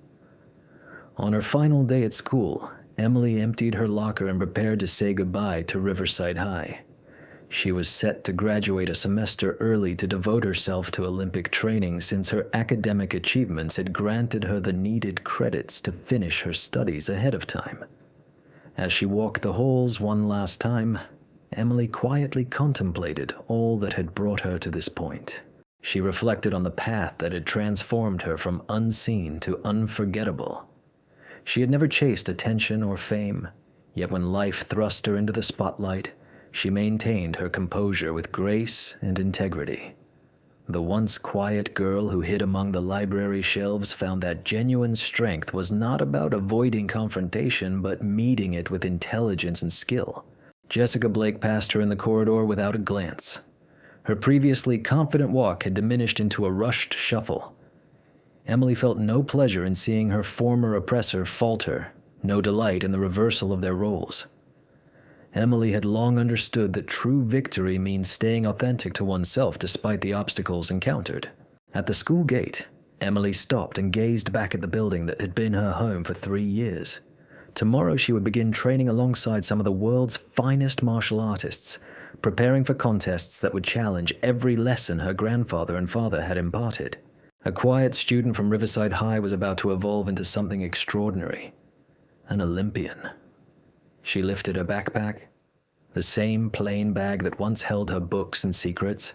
Speaker 1: On her final day at school, Emily emptied her locker and prepared to say goodbye to Riverside High. She was set to graduate a semester early to devote herself to Olympic training since her academic achievements had granted her the needed credits to finish her studies ahead of time. As she walked the halls one last time, Emily quietly contemplated all that had brought her to this point. She reflected on the path that had transformed her from unseen to unforgettable. She had never chased attention or fame, yet when life thrust her into the spotlight, she maintained her composure with grace and integrity. The once quiet girl who hid among the library shelves found that genuine strength was not about avoiding confrontation, but meeting it with intelligence and skill. Jessica Blake passed her in the corridor without a glance. Her previously confident walk had diminished into a rushed shuffle. Emily felt no pleasure in seeing her former oppressor falter, no delight in the reversal of their roles. Emily had long understood that true victory means staying authentic to oneself despite the obstacles encountered. At the school gate, Emily stopped and gazed back at the building that had been her home for 3 years. Tomorrow she would begin training alongside some of the world's finest martial artists, preparing for contests that would challenge every lesson her grandfather and father had imparted. A quiet student from Riverside High was about to evolve into something extraordinary. An Olympian. She lifted her backpack, the same plain bag that once held her books and secrets,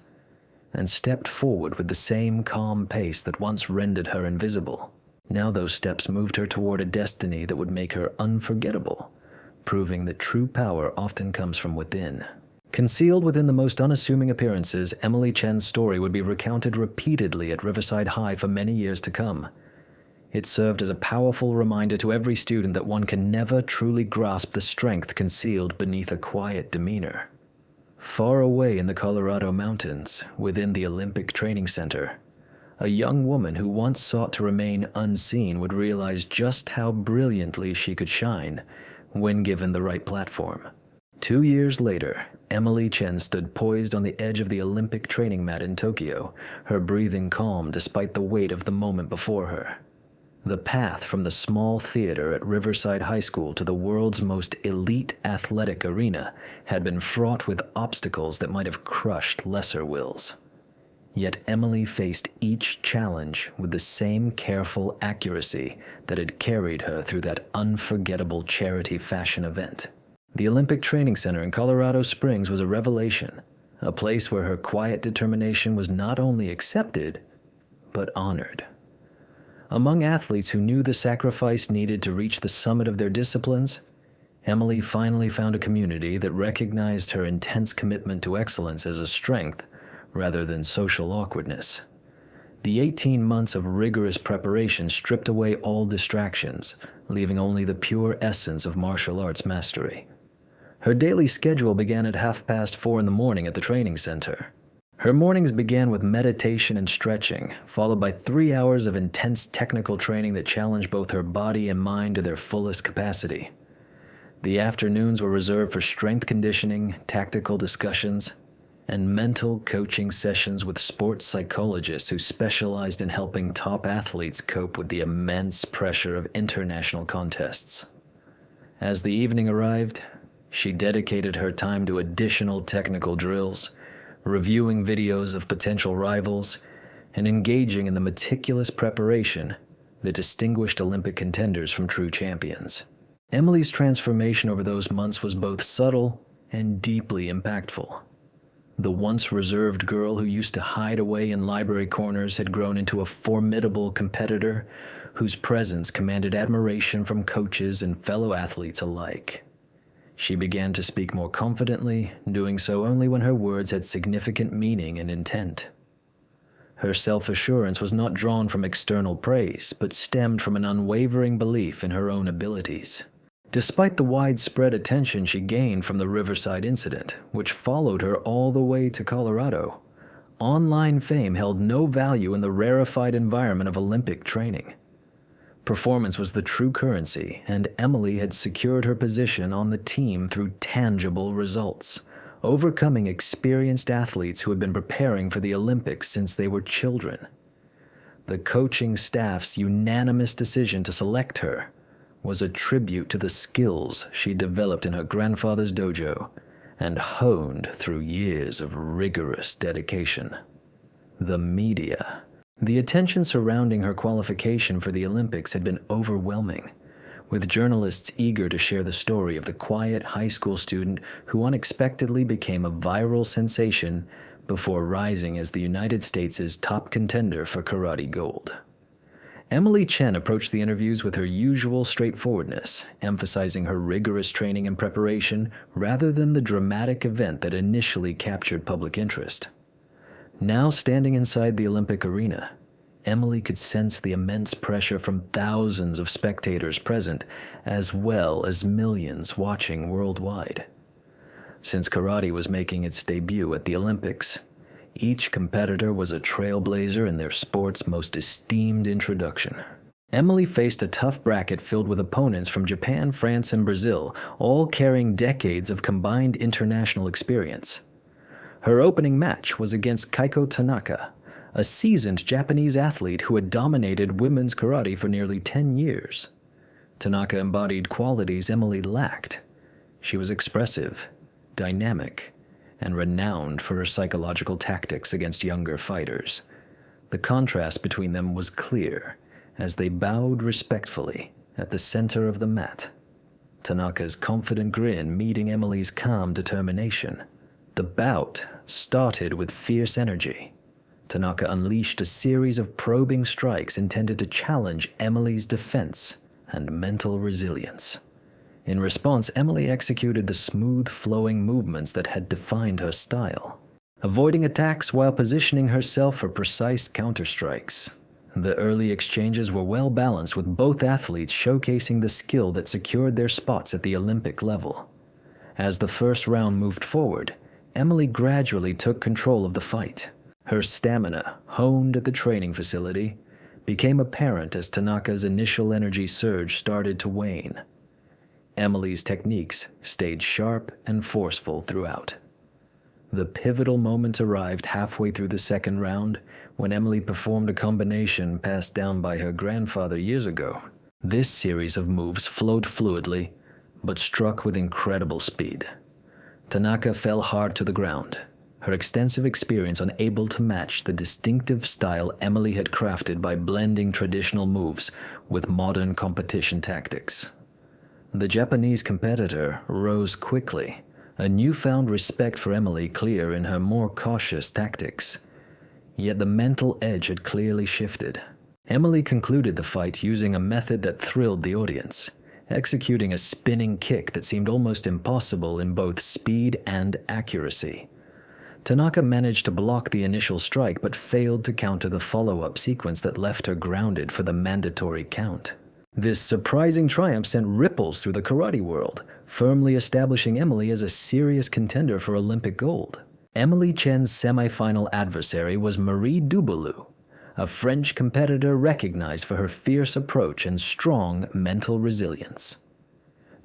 Speaker 1: and stepped forward with the same calm pace that once rendered her invisible. Now those steps moved her toward a destiny that would make her unforgettable, proving that true power often comes from within. Concealed within the most unassuming appearances, Emily Chen's story would be recounted repeatedly at Riverside High for many years to come. It served as a powerful reminder to every student that one can never truly grasp the strength concealed beneath a quiet demeanor. Far away in the Colorado mountains, within the Olympic Training Center, A young woman who once sought to remain unseen would realize just how brilliantly she could shine when given the right platform. 2 years later, Emily Chen stood poised on the edge of the Olympic training mat in Tokyo, her breathing calm despite the weight of the moment before her. The path from the small theater at Riverside High School to the world's most elite athletic arena had been fraught with obstacles that might have crushed lesser wills. Yet Emily faced each challenge with the same careful accuracy that had carried her through that unforgettable charity fashion event. The Olympic Training Center in Colorado Springs was a revelation, a place where her quiet determination was not only accepted, but honored. Among athletes who knew the sacrifice needed to reach the summit of their disciplines, Emily finally found a community that recognized her intense commitment to excellence as a strength rather than social awkwardness. The 18 months of rigorous preparation stripped away all distractions, leaving only the pure essence of martial arts mastery. Her daily schedule began at 4:30 in the morning at the training center. Her mornings began with meditation and stretching, followed by 3 hours of intense technical training that challenged both her body and mind to their fullest capacity. The afternoons were reserved for strength conditioning, tactical discussions, and mental coaching sessions with sports psychologists who specialized in helping top athletes cope with the immense pressure of international contests. As the evening arrived, she dedicated her time to additional technical drills, reviewing videos of potential rivals, and engaging in the meticulous preparation that distinguished Olympic contenders from true champions. Emily's transformation over those months was both subtle and deeply impactful. The once reserved girl who used to hide away in library corners had grown into a formidable competitor whose presence commanded admiration from coaches and fellow athletes alike. She began to speak more confidently, doing so only when her words had significant meaning and intent. Her self-assurance was not drawn from external praise, but stemmed from an unwavering belief in her own abilities. Despite the widespread attention she gained from the Riverside incident, which followed her all the way to Colorado, online fame held no value in the rarefied environment of Olympic training. Performance was the true currency, and Emily had secured her position on the team through tangible results, overcoming experienced athletes who had been preparing for the Olympics since they were children. The coaching staff's unanimous decision to select her was a tribute to the skills she developed in her grandfather's dojo and honed through years of rigorous dedication. The media. The attention surrounding her qualification for the Olympics had been overwhelming, with journalists eager to share the story of the quiet high school student who unexpectedly became a viral sensation before rising as the United States' top contender for karate gold. Emily Chen approached the interviews with her usual straightforwardness, emphasizing her rigorous training and preparation rather than the dramatic event that initially captured public interest. Now standing inside the Olympic arena, Emily could sense the immense pressure from thousands of spectators present, as well as millions watching worldwide. Since karate was making its debut at the Olympics, each competitor was a trailblazer in their sport's most esteemed introduction. Emily faced a tough bracket filled with opponents from Japan, France, and Brazil, all carrying decades of combined international experience. Her opening match was against Keiko Tanaka, a seasoned Japanese athlete who had dominated women's karate for nearly 10 years. Tanaka embodied qualities Emily lacked. She was expressive, dynamic, and renowned for her psychological tactics against younger fighters. The contrast between them was clear as they bowed respectfully at the center of the mat. Tanaka's confident grin meeting Emily's calm determination. The bout started with fierce energy. Tanaka unleashed a series of probing strikes intended to challenge Emily's defense and mental resilience. In response, Emily executed the smooth, flowing movements that had defined her style, avoiding attacks while positioning herself for precise counterstrikes. The early exchanges were well balanced, with both athletes showcasing the skill that secured their spots at the Olympic level. As the first round moved forward, Emily gradually took control of the fight. Her stamina, honed at the training facility, became apparent as Tanaka's initial energy surge started to wane. Emily's techniques stayed sharp and forceful throughout. The pivotal moment arrived halfway through the second round when Emily performed a combination passed down by her grandfather years ago. This series of moves flowed fluidly, but struck with incredible speed. Tanaka fell hard to the ground, her extensive experience unable to match the distinctive style Emily had crafted by blending traditional moves with modern competition tactics. The Japanese competitor rose quickly, a newfound respect for Emily clear in her more cautious tactics. Yet the mental edge had clearly shifted. Emily concluded the fight using a method that thrilled the audience, executing a spinning kick that seemed almost impossible in both speed and accuracy. Tanaka managed to block the initial strike but failed to counter the follow-up sequence that left her grounded for the mandatory count. This surprising triumph sent ripples through the karate world, firmly establishing Emily as a serious contender for Olympic gold. Emily Chen's semifinal adversary was Marie Dubulu, a French competitor recognized for her fierce approach and strong mental resilience.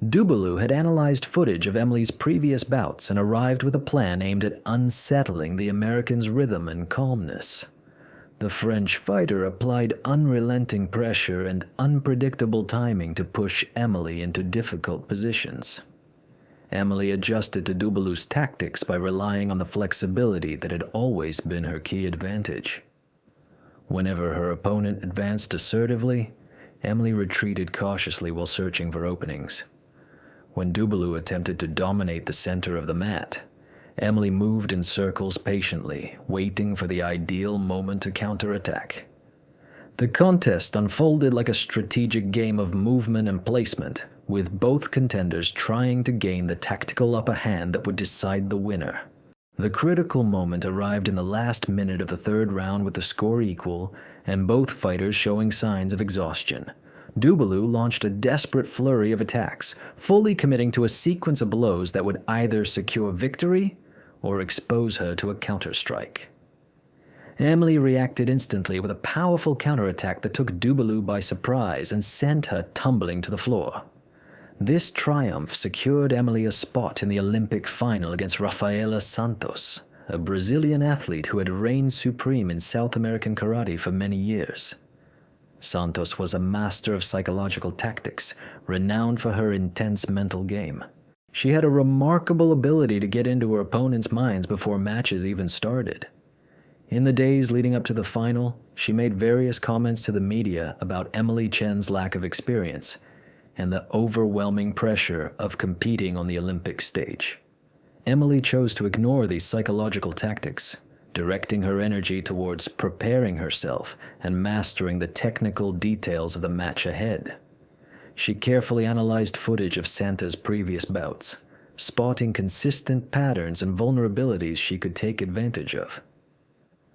Speaker 1: Dubulu had analyzed footage of Emily's previous bouts and arrived with a plan aimed at unsettling the American's rhythm and calmness. The French fighter applied unrelenting pressure and unpredictable timing to push Emily into difficult positions. Emily adjusted to Dubulu's tactics by relying on the flexibility that had always been her key advantage. Whenever her opponent advanced assertively, Emily retreated cautiously while searching for openings. When Dubulu attempted to dominate the center of the mat, Emily moved in circles patiently, waiting for the ideal moment to counterattack. The contest unfolded like a strategic game of movement and placement, with both contenders trying to gain the tactical upper hand that would decide the winner. The critical moment arrived in the last minute of the third round with the score equal and both fighters showing signs of exhaustion. Dubulu launched a desperate flurry of attacks, fully committing to a sequence of blows that would either secure victory or expose her to a counterstrike. Emily reacted instantly with a powerful counterattack that took Dubulu by surprise and sent her tumbling to the floor. This triumph secured Emily a spot in the Olympic final against Rafaela Santos, a Brazilian athlete who had reigned supreme in South American karate for many years. Santos was a master of psychological tactics, renowned for her intense mental game. She had a remarkable ability to get into her opponent's minds before matches even started. In the days leading up to the final, she made various comments to the media about Emily Chen's lack of experience and the overwhelming pressure of competing on the Olympic stage. Emily chose to ignore these psychological tactics, directing her energy towards preparing herself and mastering the technical details of the match ahead. She carefully analyzed footage of Santa's previous bouts, spotting consistent patterns and vulnerabilities she could take advantage of.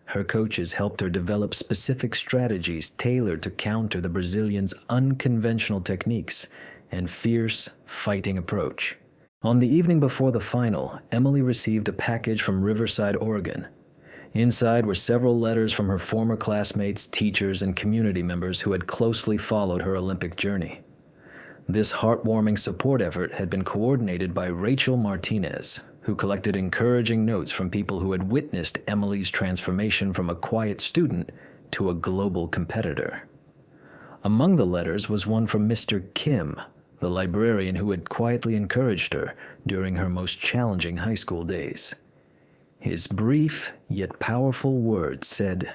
Speaker 1: Her coaches helped her develop specific strategies tailored to counter the Brazilian's unconventional techniques and fierce fighting approach. On the evening before the final, Emily received a package from Riverside, Oregon. Inside were several letters from her former classmates, teachers, and community members who had closely followed her Olympic journey. This heartwarming support effort had been coordinated by Rachel Martinez, who collected encouraging notes from people who had witnessed Emily's transformation from a quiet student to a global competitor. Among the letters was one from Mr. Kim, the librarian who had quietly encouraged her during her most challenging high school days. His brief yet powerful words said,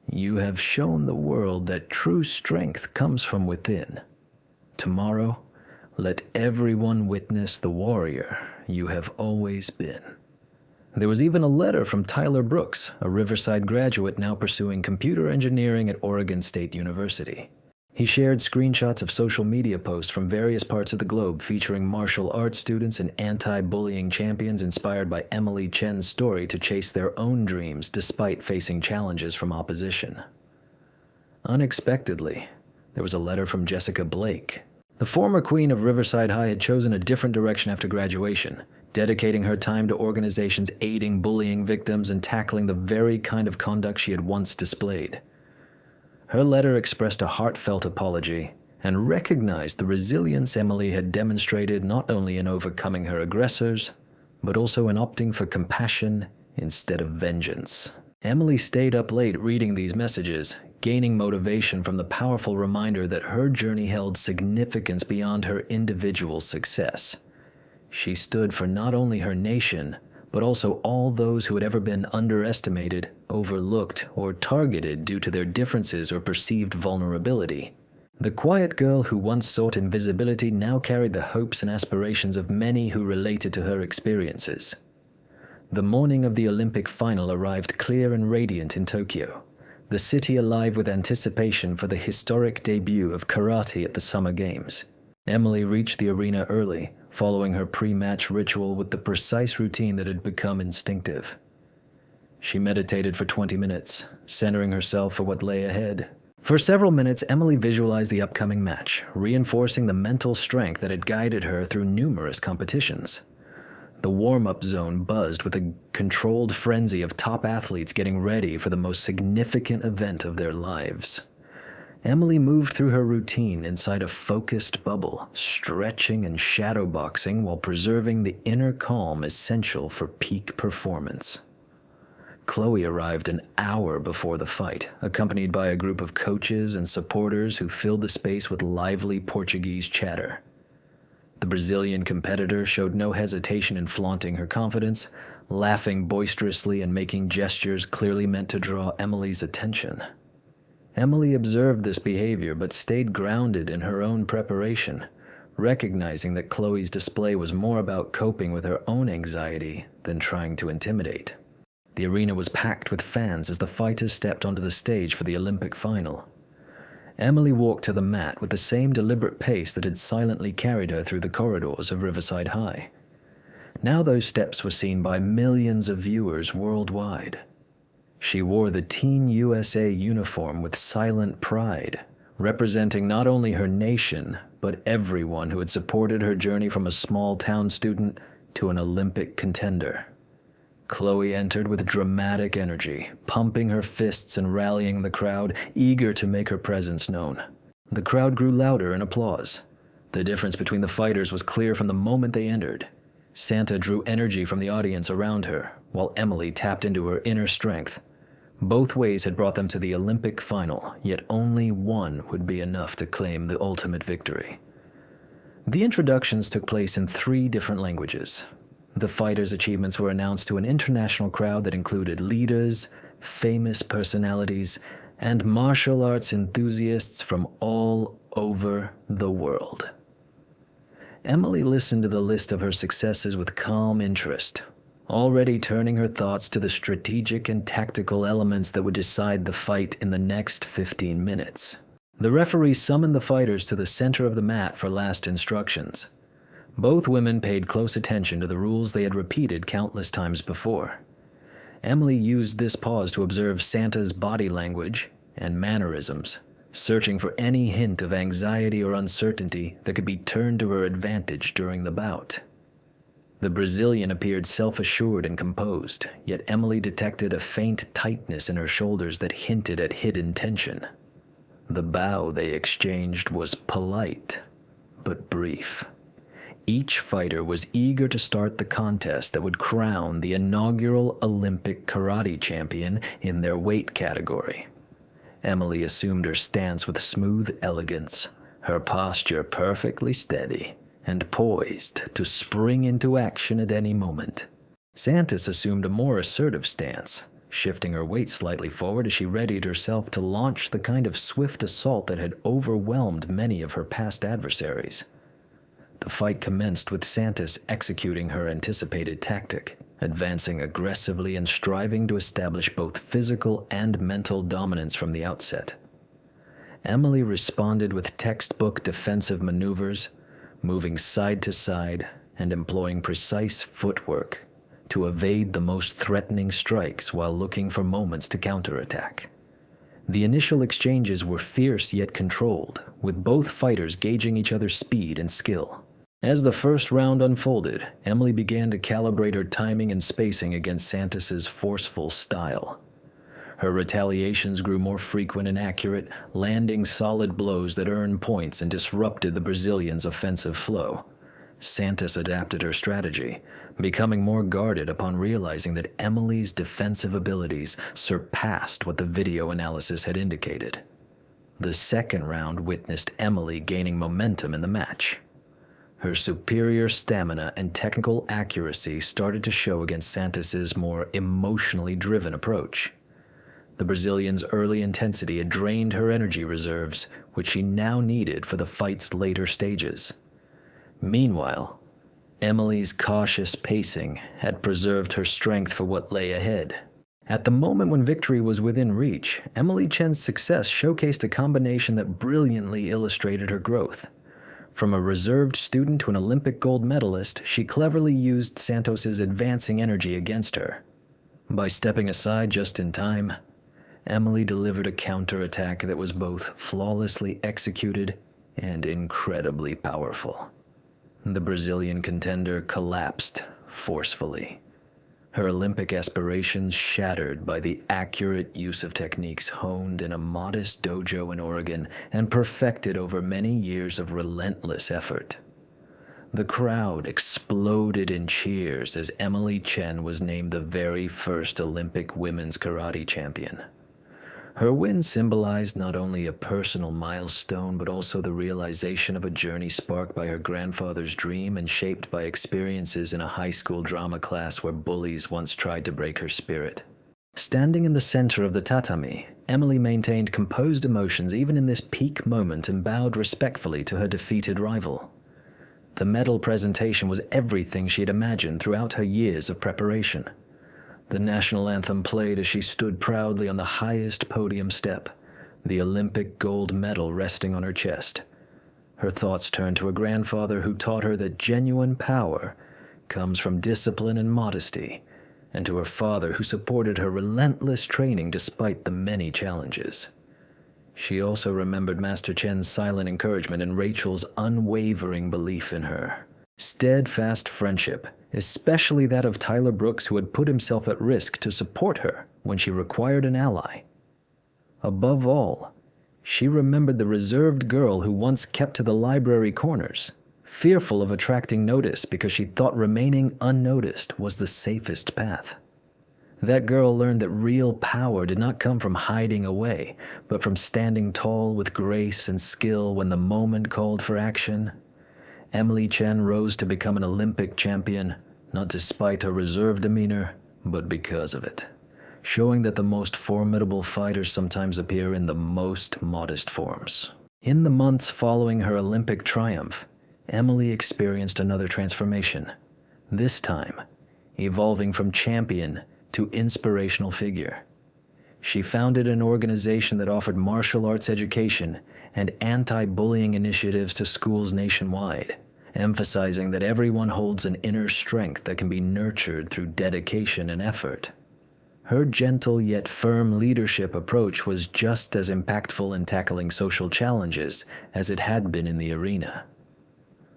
Speaker 1: "You have shown the world that true strength comes from within. Tomorrow, let everyone witness the warrior you have always been." There was even a letter from Tyler Brooks, a Riverside graduate now pursuing computer engineering at Oregon State University. He shared screenshots of social media posts from various parts of the globe featuring martial arts students and anti-bullying champions inspired by Emily Chen's story to chase their own dreams despite facing challenges from opposition. Unexpectedly, there was a letter from Jessica Blake, The former queen of Riverside High had chosen a different direction after graduation, dedicating her time to organizations aiding bullying victims and tackling the very kind of conduct she had once displayed. Her letter expressed a heartfelt apology and recognized the resilience Emily had demonstrated not only in overcoming her aggressors, but also in opting for compassion instead of vengeance. Emily stayed up late reading these messages, gaining motivation from the powerful reminder that her journey held significance beyond her individual success. She stood for not only her nation, but also all those who had ever been underestimated, overlooked, or targeted due to their differences or perceived vulnerability. The quiet girl who once sought invisibility now carried the hopes and aspirations of many who related to her experiences. The morning of the Olympic final arrived clear and radiant in Tokyo, the city alive with anticipation for the historic debut of karate at the Summer Games. Emily reached the arena early, following her pre-match ritual with the precise routine that had become instinctive. She meditated for 20 minutes, centering herself for what lay ahead. For several minutes, Emily visualized the upcoming match, reinforcing the mental strength that had guided her through numerous competitions. The warm-up zone buzzed with a controlled frenzy of top athletes getting ready for the most significant event of their lives. Emily moved through her routine inside a focused bubble, stretching and shadowboxing while preserving the inner calm essential for peak performance. Chloe arrived an hour before the fight, accompanied by a group of coaches and supporters who filled the space with lively Portuguese chatter. The Brazilian competitor showed no hesitation in flaunting her confidence, laughing boisterously and making gestures clearly meant to draw Emily's attention. Emily observed this behavior but stayed grounded in her own preparation, recognizing that Chloe's display was more about coping with her own anxiety than trying to intimidate. The arena was packed with fans as the fighters stepped onto the stage for the Olympic final. Emily walked to the mat with the same deliberate pace that had silently carried her through the corridors of Riverside High. Now those steps were seen by millions of viewers worldwide. She wore the Team USA uniform with silent pride, representing not only her nation, but everyone who had supported her journey from a small-town student to an Olympic contender. Chloe entered with dramatic energy, pumping her fists and rallying the crowd, eager to make her presence known. The crowd grew louder in applause. The difference between the fighters was clear from the moment they entered. Santa drew energy from the audience around her, while Emily tapped into her inner strength. Both ways had brought them to the Olympic final, yet only one would be enough to claim the ultimate victory. The introductions took place in 3 different languages. The fighters' achievements were announced to an international crowd that included leaders, famous personalities, and martial arts enthusiasts from all over the world. Emily listened to the list of her successes with calm interest, already turning her thoughts to the strategic and tactical elements that would decide the fight in the next 15 minutes. The referee summoned the fighters to the center of the mat for last instructions. Both women paid close attention to the rules they had repeated countless times before. Emily used this pause to observe Santa's body language and mannerisms, searching for any hint of anxiety or uncertainty that could be turned to her advantage during the bout. The Brazilian appeared self-assured and composed, yet Emily detected a faint tightness in her shoulders that hinted at hidden tension. The bow they exchanged was polite, but brief. Each fighter was eager to start the contest that would crown the inaugural Olympic karate champion in their weight category. Emily assumed her stance with smooth elegance, her posture perfectly steady and poised to spring into action at any moment. Santis assumed a more assertive stance, shifting her weight slightly forward as she readied herself to launch the kind of swift assault that had overwhelmed many of her past adversaries. The fight commenced with Santis executing her anticipated tactic, advancing aggressively and striving to establish both physical and mental dominance from the outset. Emily responded with textbook defensive maneuvers, moving side to side and employing precise footwork to evade the most threatening strikes while looking for moments to counterattack. The initial exchanges were fierce yet controlled, with both fighters gauging each other's speed and skill. As the first round unfolded, Emily began to calibrate her timing and spacing against Santos's forceful style. Her retaliations grew more frequent and accurate, landing solid blows that earned points and disrupted the Brazilian's offensive flow. Santos adapted her strategy, becoming more guarded upon realizing that Emily's defensive abilities surpassed what the video analysis had indicated. The second round witnessed Emily gaining momentum in the match. Her superior stamina and technical accuracy started to show against Santos's more emotionally driven approach. The Brazilian's early intensity had drained her energy reserves, which she now needed for the fight's later stages. Meanwhile, Emily's cautious pacing had preserved her strength for what lay ahead. At the moment when victory was within reach, Emily Chen's success showcased a combination that brilliantly illustrated her growth. From a reserved student to an Olympic gold medalist, she cleverly used Santos's advancing energy against her. By stepping aside just in time, Emily delivered a counterattack that was both flawlessly executed and incredibly powerful. The Brazilian contender collapsed forcefully, her Olympic aspirations shattered by the accurate use of techniques honed in a modest dojo in Oregon and perfected over many years of relentless effort. The crowd exploded in cheers as Emily Chen was named the very first Olympic women's karate champion. Her win symbolized not only a personal milestone, but also the realization of a journey sparked by her grandfather's dream and shaped by experiences in a high school drama class where bullies once tried to break her spirit. Standing in the center of the tatami, Emily maintained composed emotions even in this peak moment and bowed respectfully to her defeated rival. The medal presentation was everything she had imagined throughout her years of preparation. The national anthem played as she stood proudly on the highest podium step, the Olympic gold medal resting on her chest. Her thoughts turned to her grandfather who taught her that genuine power comes from discipline and modesty, and to her father who supported her relentless training despite the many challenges. She also remembered Master Chen's silent encouragement and Rachel's unwavering belief in her. Steadfast friendship, especially that of Tyler Brooks, who had put himself at risk to support her when she required an ally. Above all, she remembered the reserved girl who once kept to the library corners, fearful of attracting notice because she thought remaining unnoticed was the safest path. That girl learned that real power did not come from hiding away, but from standing tall with grace and skill when the moment called for action. Emily Chen rose to become an Olympic champion, not despite her reserved demeanor, but because of it, showing that the most formidable fighters sometimes appear in the most modest forms. In the months following her Olympic triumph, Emily experienced another transformation, this time evolving from champion to inspirational figure. She founded an organization that offered martial arts education and anti-bullying initiatives to schools nationwide, emphasizing that everyone holds an inner strength that can be nurtured through dedication and effort. Her gentle yet firm leadership approach was just as impactful in tackling social challenges as it had been in the arena.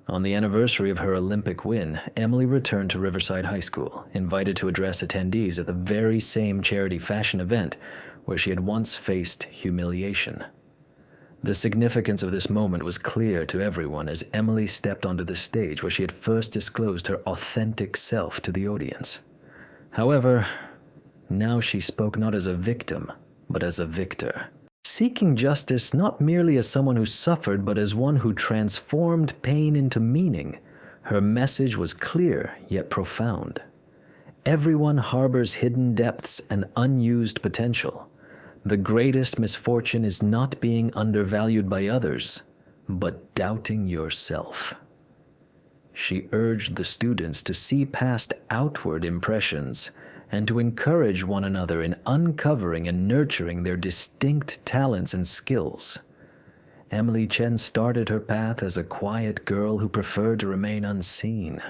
Speaker 1: On the anniversary of her Olympic win, Emily returned to Riverside High School, invited to address attendees at the very same charity fashion event where she had once faced humiliation. The significance of this moment was clear to everyone as Emily stepped onto the stage where she had first disclosed her authentic self to the audience. However, now she spoke not as a victim, but as a victor, seeking justice not merely as someone who suffered, but as one who transformed pain into meaning. Her message was clear yet profound. Everyone harbors hidden depths and unused potential. The greatest misfortune is not being undervalued by others, but doubting yourself. She urged the students to see past outward impressions and to encourage one another in uncovering and nurturing their distinct talents and skills. Emily Chen started her path as a quiet girl who preferred to remain unseen.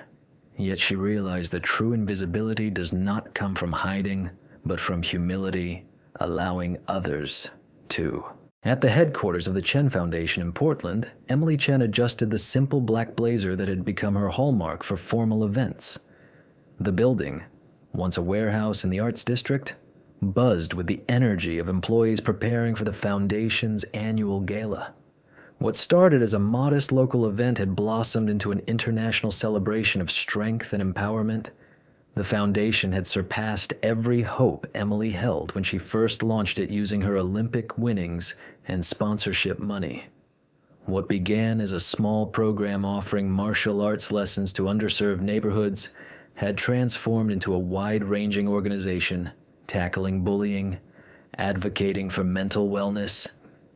Speaker 1: Yet she realized that true invisibility does not come from hiding, but from humility, allowing others 2. At the headquarters of the Chen Foundation in Portland, Emily Chen adjusted the simple black blazer that had become her hallmark for formal events. The building, once a warehouse in the Arts District, buzzed with the energy of employees preparing for the Foundation's annual gala. What started as a modest local event had blossomed into an international celebration of strength and empowerment. The Foundation had surpassed every hope Emily held when she first launched it using her Olympic winnings and sponsorship money. What began as a small program offering martial arts lessons to underserved neighborhoods had transformed into a wide-ranging organization tackling bullying, advocating for mental wellness,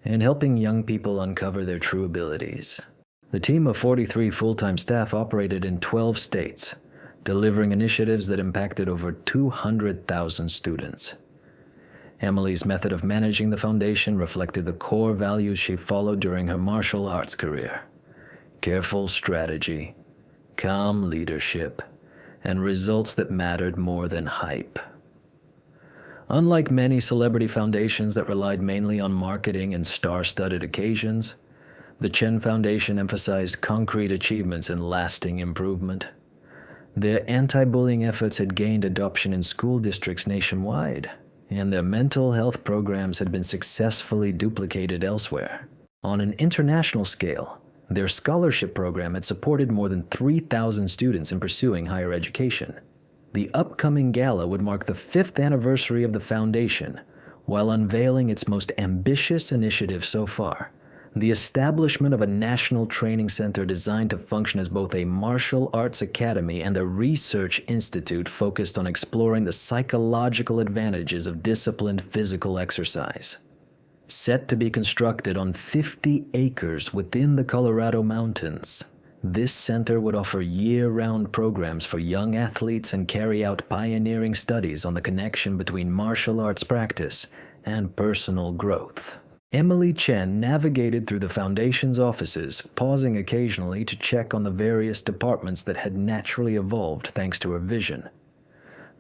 Speaker 1: and helping young people uncover their true abilities. The team of 43 full-time staff operated in 12 states, delivering initiatives that impacted over 200,000 students. Emily's method of managing the foundation reflected the core values she followed during her martial arts career: careful strategy, calm leadership, and results that mattered more than hype. Unlike many celebrity foundations that relied mainly on marketing and star-studded occasions, the Chen Foundation emphasized concrete achievements and lasting improvement. Their anti-bullying efforts had gained adoption in school districts nationwide, and their mental health programs had been successfully duplicated elsewhere. On an international scale, their scholarship program had supported more than 3,000 students in pursuing higher education. The upcoming gala would mark the 5th anniversary of the foundation, while unveiling its most ambitious initiative so far: the establishment of a national training center designed to function as both a martial arts academy and a research institute focused on exploring the psychological advantages of disciplined physical exercise. Set to be constructed on 50 acres within the Colorado mountains, this center would offer year-round programs for young athletes and carry out pioneering studies on the connection between martial arts practice and personal growth. Emily Chen navigated through the Foundation's offices, pausing occasionally to check on the various departments that had naturally evolved thanks to her vision.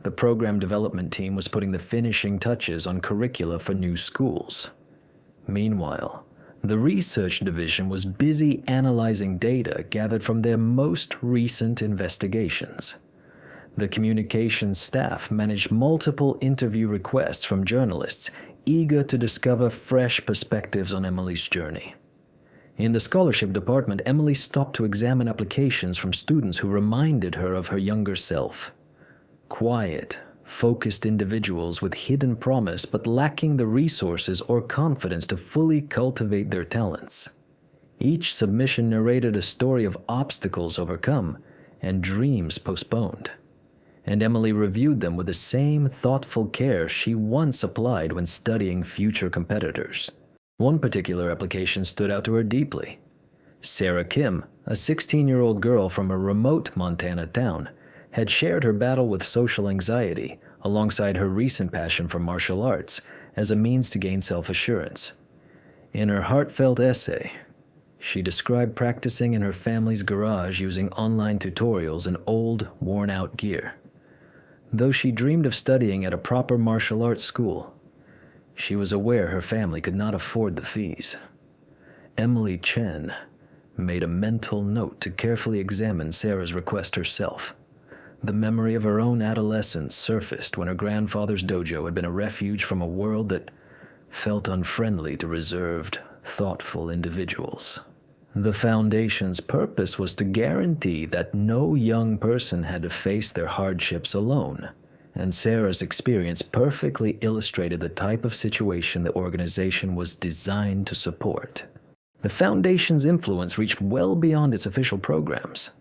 Speaker 1: The program development team was putting the finishing touches on curricula for new schools. Meanwhile, the research division was busy analyzing data gathered from their most recent investigations. The communications staff managed multiple interview requests from journalists eager to discover fresh perspectives on Emily's journey. In the scholarship department, Emily stopped to examine applications from students who reminded her of her younger self. Quiet, focused individuals with hidden promise but lacking the resources or confidence to fully cultivate their talents. Each submission narrated a story of obstacles overcome and dreams postponed, and Emily reviewed them with the same thoughtful care she once applied when studying future competitors. One particular application stood out to her deeply. Sarah Kim, a 16-year-old girl from a remote Montana town, had shared her battle with social anxiety alongside her recent passion for martial arts as a means to gain self-assurance. In her heartfelt essay, she described practicing in her family's garage using online tutorials and old, worn-out gear. Though she dreamed of studying at a proper martial arts school, she was aware her family could not afford the fees. Emily Chen made a mental note to carefully examine Sarah's request herself. The memory of her own adolescence surfaced when her grandfather's dojo had been a refuge from a world that felt unfriendly to reserved, thoughtful individuals. The Foundation's purpose was to guarantee that no young person had to face their hardships alone, and Sarah's experience perfectly illustrated the type of situation the organization was designed to support. The Foundation's influence reached well beyond its official programs.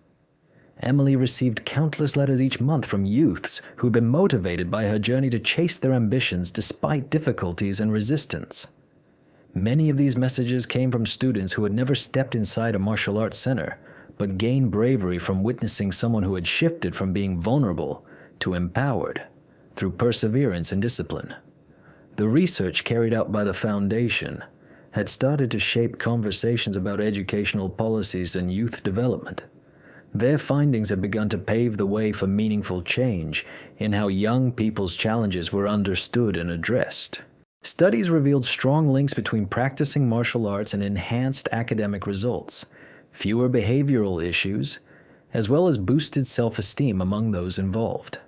Speaker 1: Emily received countless letters each month from youths who'd been motivated by her journey to chase their ambitions despite difficulties and resistance. Many of these messages came from students who had never stepped inside a martial arts center, but gained bravery from witnessing someone who had shifted from being vulnerable to empowered through perseverance and discipline. The research carried out by the Foundation had started to shape conversations about educational policies and youth development. Their findings had begun to pave the way for meaningful change in how young people's challenges were understood and addressed. Studies revealed strong links between practicing martial arts and enhanced academic results, fewer behavioral issues, as well as boosted self-esteem among those involved.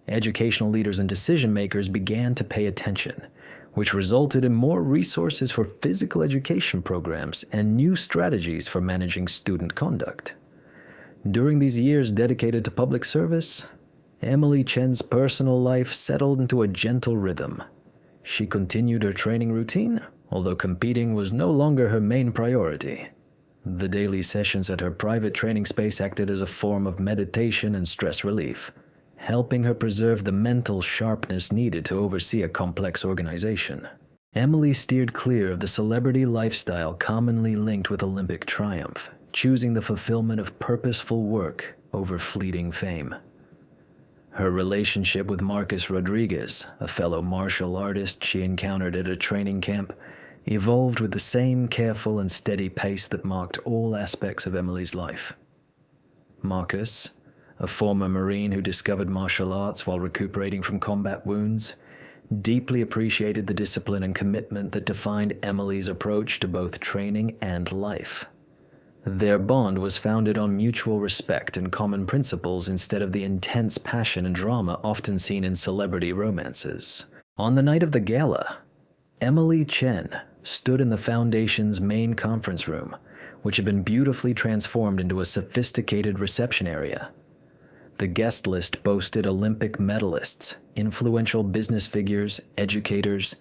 Speaker 1: Educational leaders and decision-makers began to pay attention, which resulted in more resources for physical education programs and new strategies for managing student conduct. During these years dedicated to public service, Emily Chen's personal life settled into a gentle rhythm. She continued her training routine, although competing was no longer her main priority. The daily sessions at her private training space acted as a form of meditation and stress relief, helping her preserve the mental sharpness needed to oversee a complex organization. Emily steered clear of the celebrity lifestyle commonly linked with Olympic triumph, choosing the fulfillment of purposeful work over fleeting fame. Her relationship with Marcus Rodriguez, a fellow martial artist she encountered at a training camp, evolved with the same careful and steady pace that marked all aspects of Emily's life. Marcus, a former Marine who discovered martial arts while recuperating from combat wounds, deeply appreciated the discipline and commitment that defined Emily's approach to both training and life. Their bond was founded on mutual respect and common principles instead of the intense passion and drama often seen in celebrity romances. On the night of the gala, Emily Chen stood in the Foundation's main conference room, which had been beautifully transformed into a sophisticated reception area. The guest list boasted Olympic medalists, influential business figures, educators,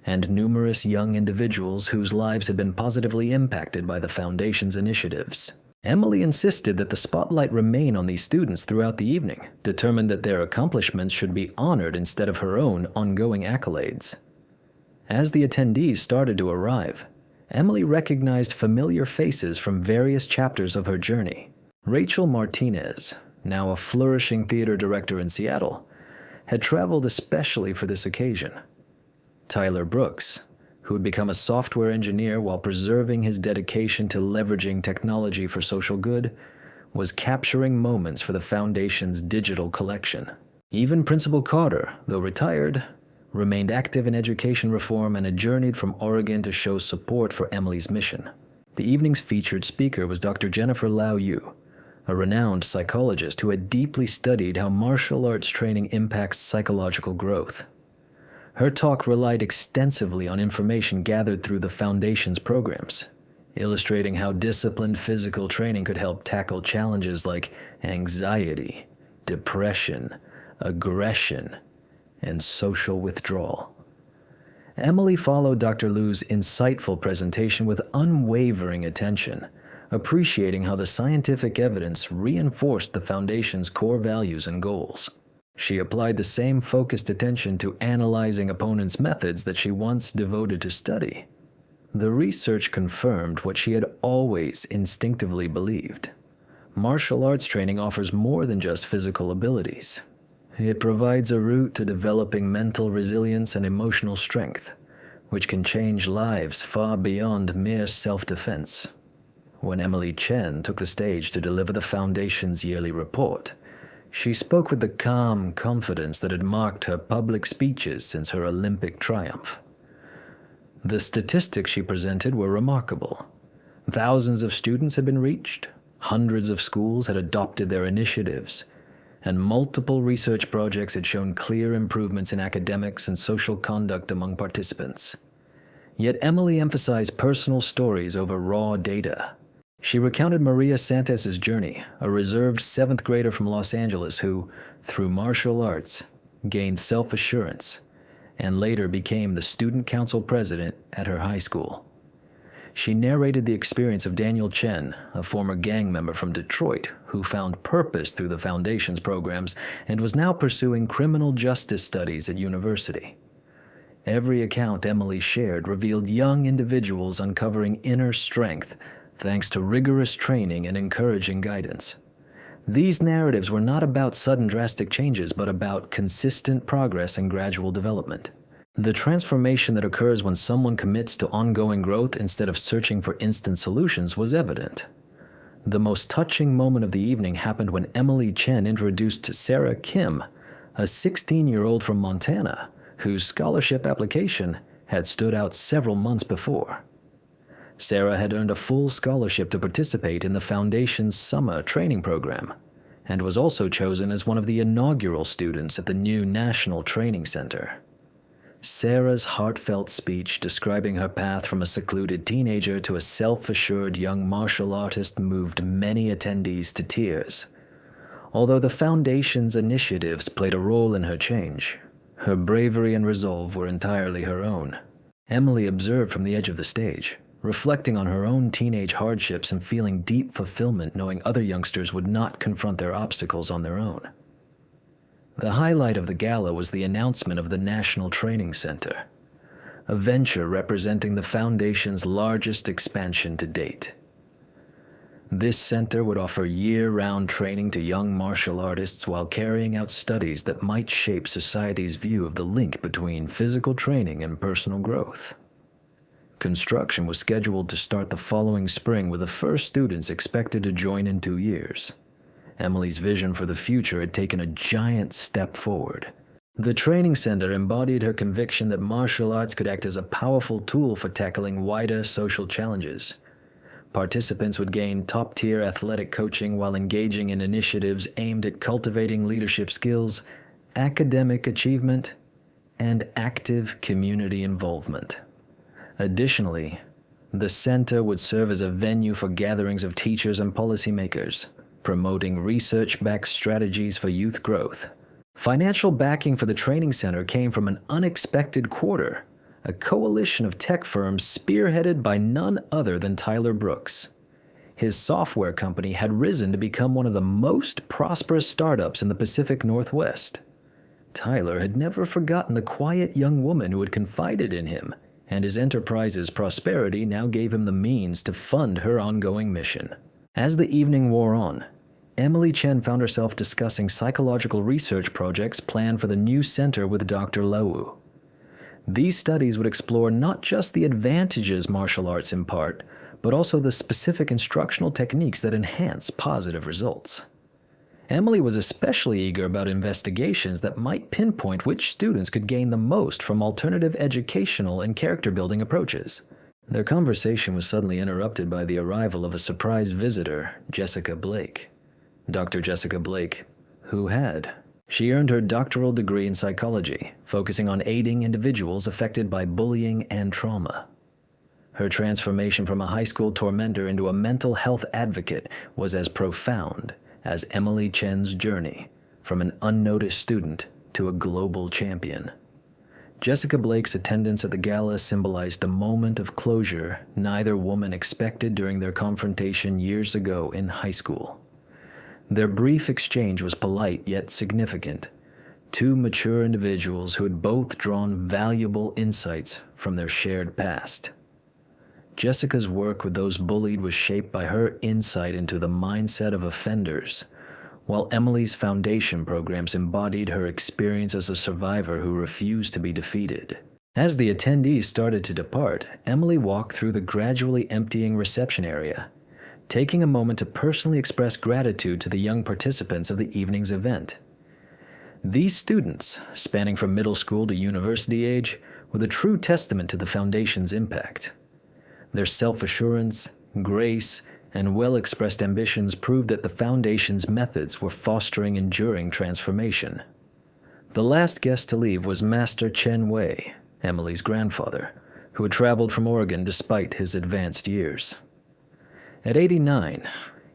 Speaker 1: and numerous young individuals whose lives had been positively impacted by the Foundation's initiatives. Emily insisted that the spotlight remain on these students throughout the evening, determined that their accomplishments should be honored instead of her own ongoing accolades. As the attendees started to arrive, Emily recognized familiar faces from various chapters of her journey. Rachel Martinez, now a flourishing theater director in Seattle, had traveled especially for this occasion. Tyler Brooks, who had become a software engineer while preserving his dedication to leveraging technology for social good, was capturing moments for the Foundation's digital collection. Even Principal Carter, though retired, remained active in education reform and had journeyed from Oregon to show support for Emily's mission. The evening's featured speaker was Dr. Jennifer Lau Yu, a renowned psychologist who had deeply studied how martial arts training impacts psychological growth. Her talk relied extensively on information gathered through the Foundation's programs, illustrating how disciplined physical training could help tackle challenges like anxiety, depression, aggression, and social withdrawal. Emily followed Dr. Liu's insightful presentation with unwavering attention, appreciating how the scientific evidence reinforced the Foundation's core values and goals. She applied the same focused attention to analyzing opponents' methods that she once devoted to study. The research confirmed what she had always instinctively believed. Martial arts training offers more than just physical abilities. It provides a route to developing mental resilience and emotional strength, which can change lives far beyond mere self-defense. When Emily Chen took the stage to deliver the Foundation's yearly report, she spoke with the calm confidence that had marked her public speeches since her Olympic triumph. The statistics she presented were remarkable. Thousands of students had been reached, hundreds of schools had adopted their initiatives, and multiple research projects had shown clear improvements in academics and social conduct among participants. Yet Emily emphasized personal stories over raw data. She recounted Maria Santes's journey, a reserved seventh grader from Los Angeles who, through martial arts, gained self-assurance and later became the student council president at her high school. She narrated the experience of Daniel Chen, a former gang member from Detroit who found purpose through the Foundation's programs and was now pursuing criminal justice studies at university. Every account Emily shared revealed young individuals uncovering inner strength thanks to rigorous training and encouraging guidance. These narratives were not about sudden drastic changes, but about consistent progress and gradual development. The transformation that occurs when someone commits to ongoing growth instead of searching for instant solutions was evident. The most touching moment of the evening happened when Emily Chen introduced Sarah Kim, a 16-year-old from Montana, whose scholarship application had stood out several months before. Sarah had earned a full scholarship to participate in the Foundation's summer training program, and was also chosen as one of the inaugural students at the new National Training Center. Sarah's heartfelt speech describing her path from a secluded teenager to a self-assured young martial artist moved many attendees to tears. Although the Foundation's initiatives played a role in her change, her bravery and resolve were entirely her own. Emily observed from the edge of the stage, reflecting on her own teenage hardships and feeling deep fulfillment knowing other youngsters would not confront their obstacles on their own. The highlight of the gala was the announcement of the National Training Center, a venture representing the Foundation's largest expansion to date. This center would offer year-round training to young martial artists while carrying out studies that might shape society's view of the link between physical training and personal growth. Construction was scheduled to start the following spring, with the first students expected to join in 2 years. Emily's vision for the future had taken a giant step forward. The training center embodied her conviction that martial arts could act as a powerful tool for tackling wider social challenges. Participants would gain top-tier athletic coaching while engaging in initiatives aimed at cultivating leadership skills, academic achievement, and active community involvement. Additionally, the center would serve as a venue for gatherings of teachers and policymakers, promoting research-backed strategies for youth growth. Financial backing for the training center came from an unexpected quarter, a coalition of tech firms spearheaded by none other than Tyler Brooks. His software company had risen to become one of the most prosperous startups in the Pacific Northwest. Tyler had never forgotten the quiet young woman who had confided in him, and his enterprise's prosperity now gave him the means to fund her ongoing mission. As the evening wore on, Emily Chen found herself discussing psychological research projects planned for the new center with Dr. Lau. These studies would explore not just the advantages martial arts impart, but also the specific instructional techniques that enhance positive results. Emily was especially eager about investigations that might pinpoint which students could gain the most from alternative educational and character-building approaches. Their conversation was suddenly interrupted by the arrival of a surprise visitor, Jessica Blake. Dr. Jessica Blake, she earned her doctoral degree in psychology, focusing on aiding individuals affected by bullying and trauma. Her transformation from a high school tormentor into a mental health advocate was as profound as Emily Chen's journey from an unnoticed student to a global champion. Jessica Blake's attendance at the gala symbolized a moment of closure neither woman expected during their confrontation years ago in high school. Their brief exchange was polite yet significant. Two mature individuals who had both drawn valuable insights from their shared past. Jessica's work with those bullied was shaped by her insight into the mindset of offenders, while Emily's foundation programs embodied her experience as a survivor who refused to be defeated. As the attendees started to depart, Emily walked through the gradually emptying reception area, taking a moment to personally express gratitude to the young participants of the evening's event. These students, spanning from middle school to university age, were the true testament to the Foundation's impact. Their self-assurance, grace, and well-expressed ambitions proved that the Foundation's methods were fostering enduring transformation. The last guest to leave was Master Chen Wei, Emily's grandfather, who had traveled from Oregon despite his advanced years. At 89,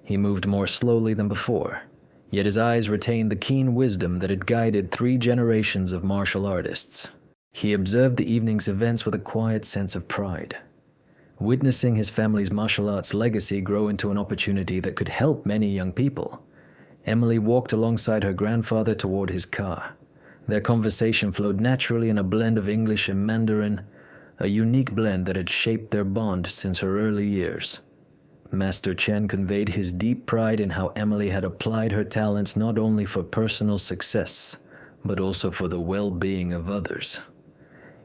Speaker 1: he moved more slowly than before, yet his eyes retained the keen wisdom that had guided 3 generations of martial artists. He observed the evening's events with a quiet sense of pride. Witnessing his family's martial arts legacy grow into an opportunity that could help many young people, Emily walked alongside her grandfather toward his car. Their conversation flowed naturally in a blend of English and Mandarin, a unique blend that had shaped their bond since her early years. Master Chen conveyed his deep pride in how Emily had applied her talents not only for personal success, but also for the well-being of others.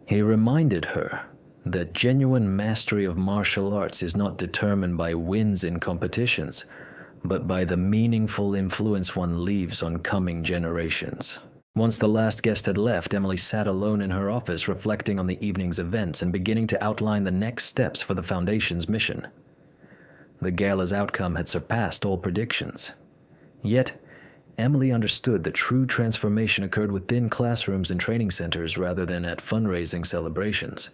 Speaker 1: He reminded her that genuine mastery of martial arts is not determined by wins in competitions, but by the meaningful influence one leaves on coming generations. Once the last guest had left, Emily sat alone in her office reflecting on the evening's events and beginning to outline the next steps for the Foundation's mission. The gala's outcome had surpassed all predictions. Yet, Emily understood that true transformation occurred within classrooms and training centers rather than at fundraising celebrations.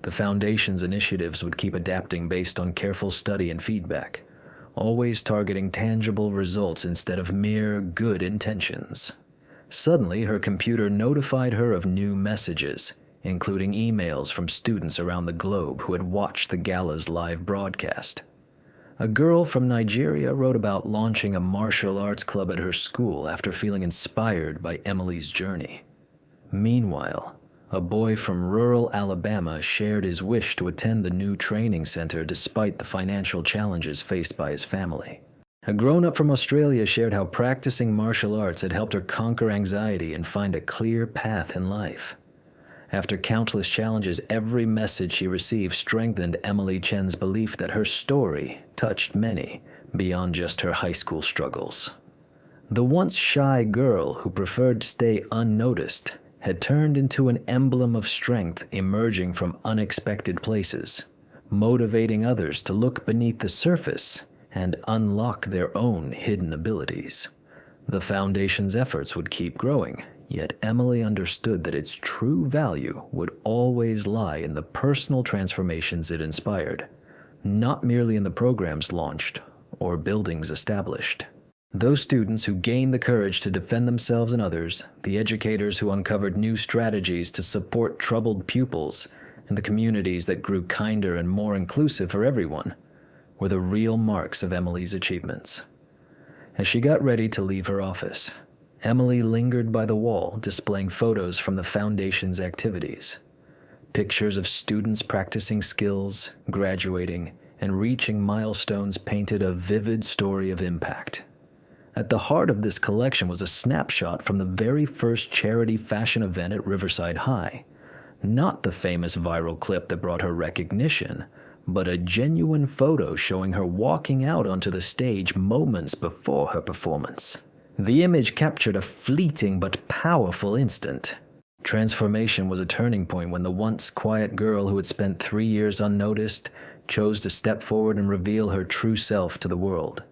Speaker 1: The Foundation's initiatives would keep adapting based on careful study and feedback, always targeting tangible results instead of mere good intentions. Suddenly, her computer notified her of new messages, including emails from students around the globe who had watched the gala's live broadcast. A girl from Nigeria wrote about launching a martial arts club at her school after feeling inspired by Emily's journey. Meanwhile, a boy from rural Alabama shared his wish to attend the new training center despite the financial challenges faced by his family. A grown-up from Australia shared how practicing martial arts had helped her conquer anxiety and find a clear path in life. After countless challenges, every message she received strengthened Emily Chen's belief that her story touched many beyond just her high school struggles. The once shy girl who preferred to stay unnoticed had turned into an emblem of strength emerging from unexpected places, motivating others to look beneath the surface and unlock their own hidden abilities. The Foundation's efforts would keep growing, yet Emily understood that its true value would always lie in the personal transformations it inspired, not merely in the programs launched or buildings established. Those students who gained the courage to defend themselves and others, the educators who uncovered new strategies to support troubled pupils, and the communities that grew kinder and more inclusive for everyone, were the real marks of Emily's achievements. As she got ready to leave her office, Emily lingered by the wall displaying photos from the Foundation's activities. Pictures of students practicing skills, graduating, and reaching milestones painted a vivid story of impact. At the heart of this collection was a snapshot from the very first charity fashion event at Riverside High. Not the famous viral clip that brought her recognition, but a genuine photo showing her walking out onto the stage moments before her performance. The image captured a fleeting but powerful instant. Transformation was a turning point when the once quiet girl who had spent 3 years unnoticed chose to step forward and reveal her true self to the world.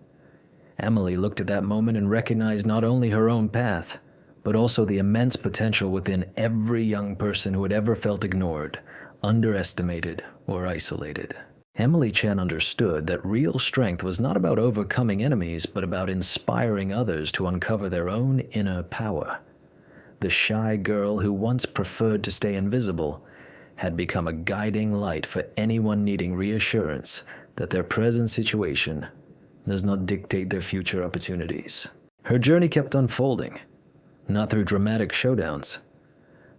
Speaker 1: Emily looked at that moment and recognized not only her own path, but also the immense potential within every young person who had ever felt ignored, underestimated, or isolated. Emily Chen understood that real strength was not about overcoming enemies, but about inspiring others to uncover their own inner power. The shy girl who once preferred to stay invisible had become a guiding light for anyone needing reassurance that their present situation does not dictate their future opportunities. Her journey kept unfolding, not through dramatic showdowns,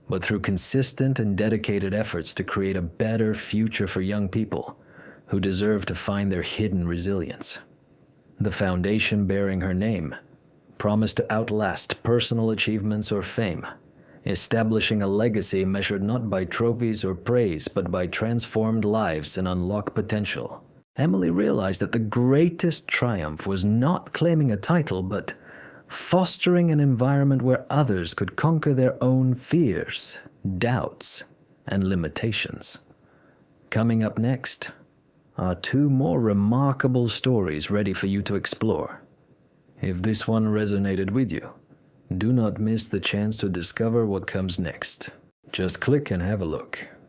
Speaker 1: but through consistent and dedicated efforts to create a better future for young people who deserve to find their hidden resilience. The foundation bearing her name promised to outlast personal achievements or fame, establishing a legacy measured not by trophies or praise, but by transformed lives and unlocked potential. Emily realized that the greatest triumph was not claiming a title, but fostering an environment where others could conquer their own fears, doubts, and limitations. Coming up next are 2 more remarkable stories ready for you to explore. If this one resonated with you, do not miss the chance to discover what comes next. Just click and have a look.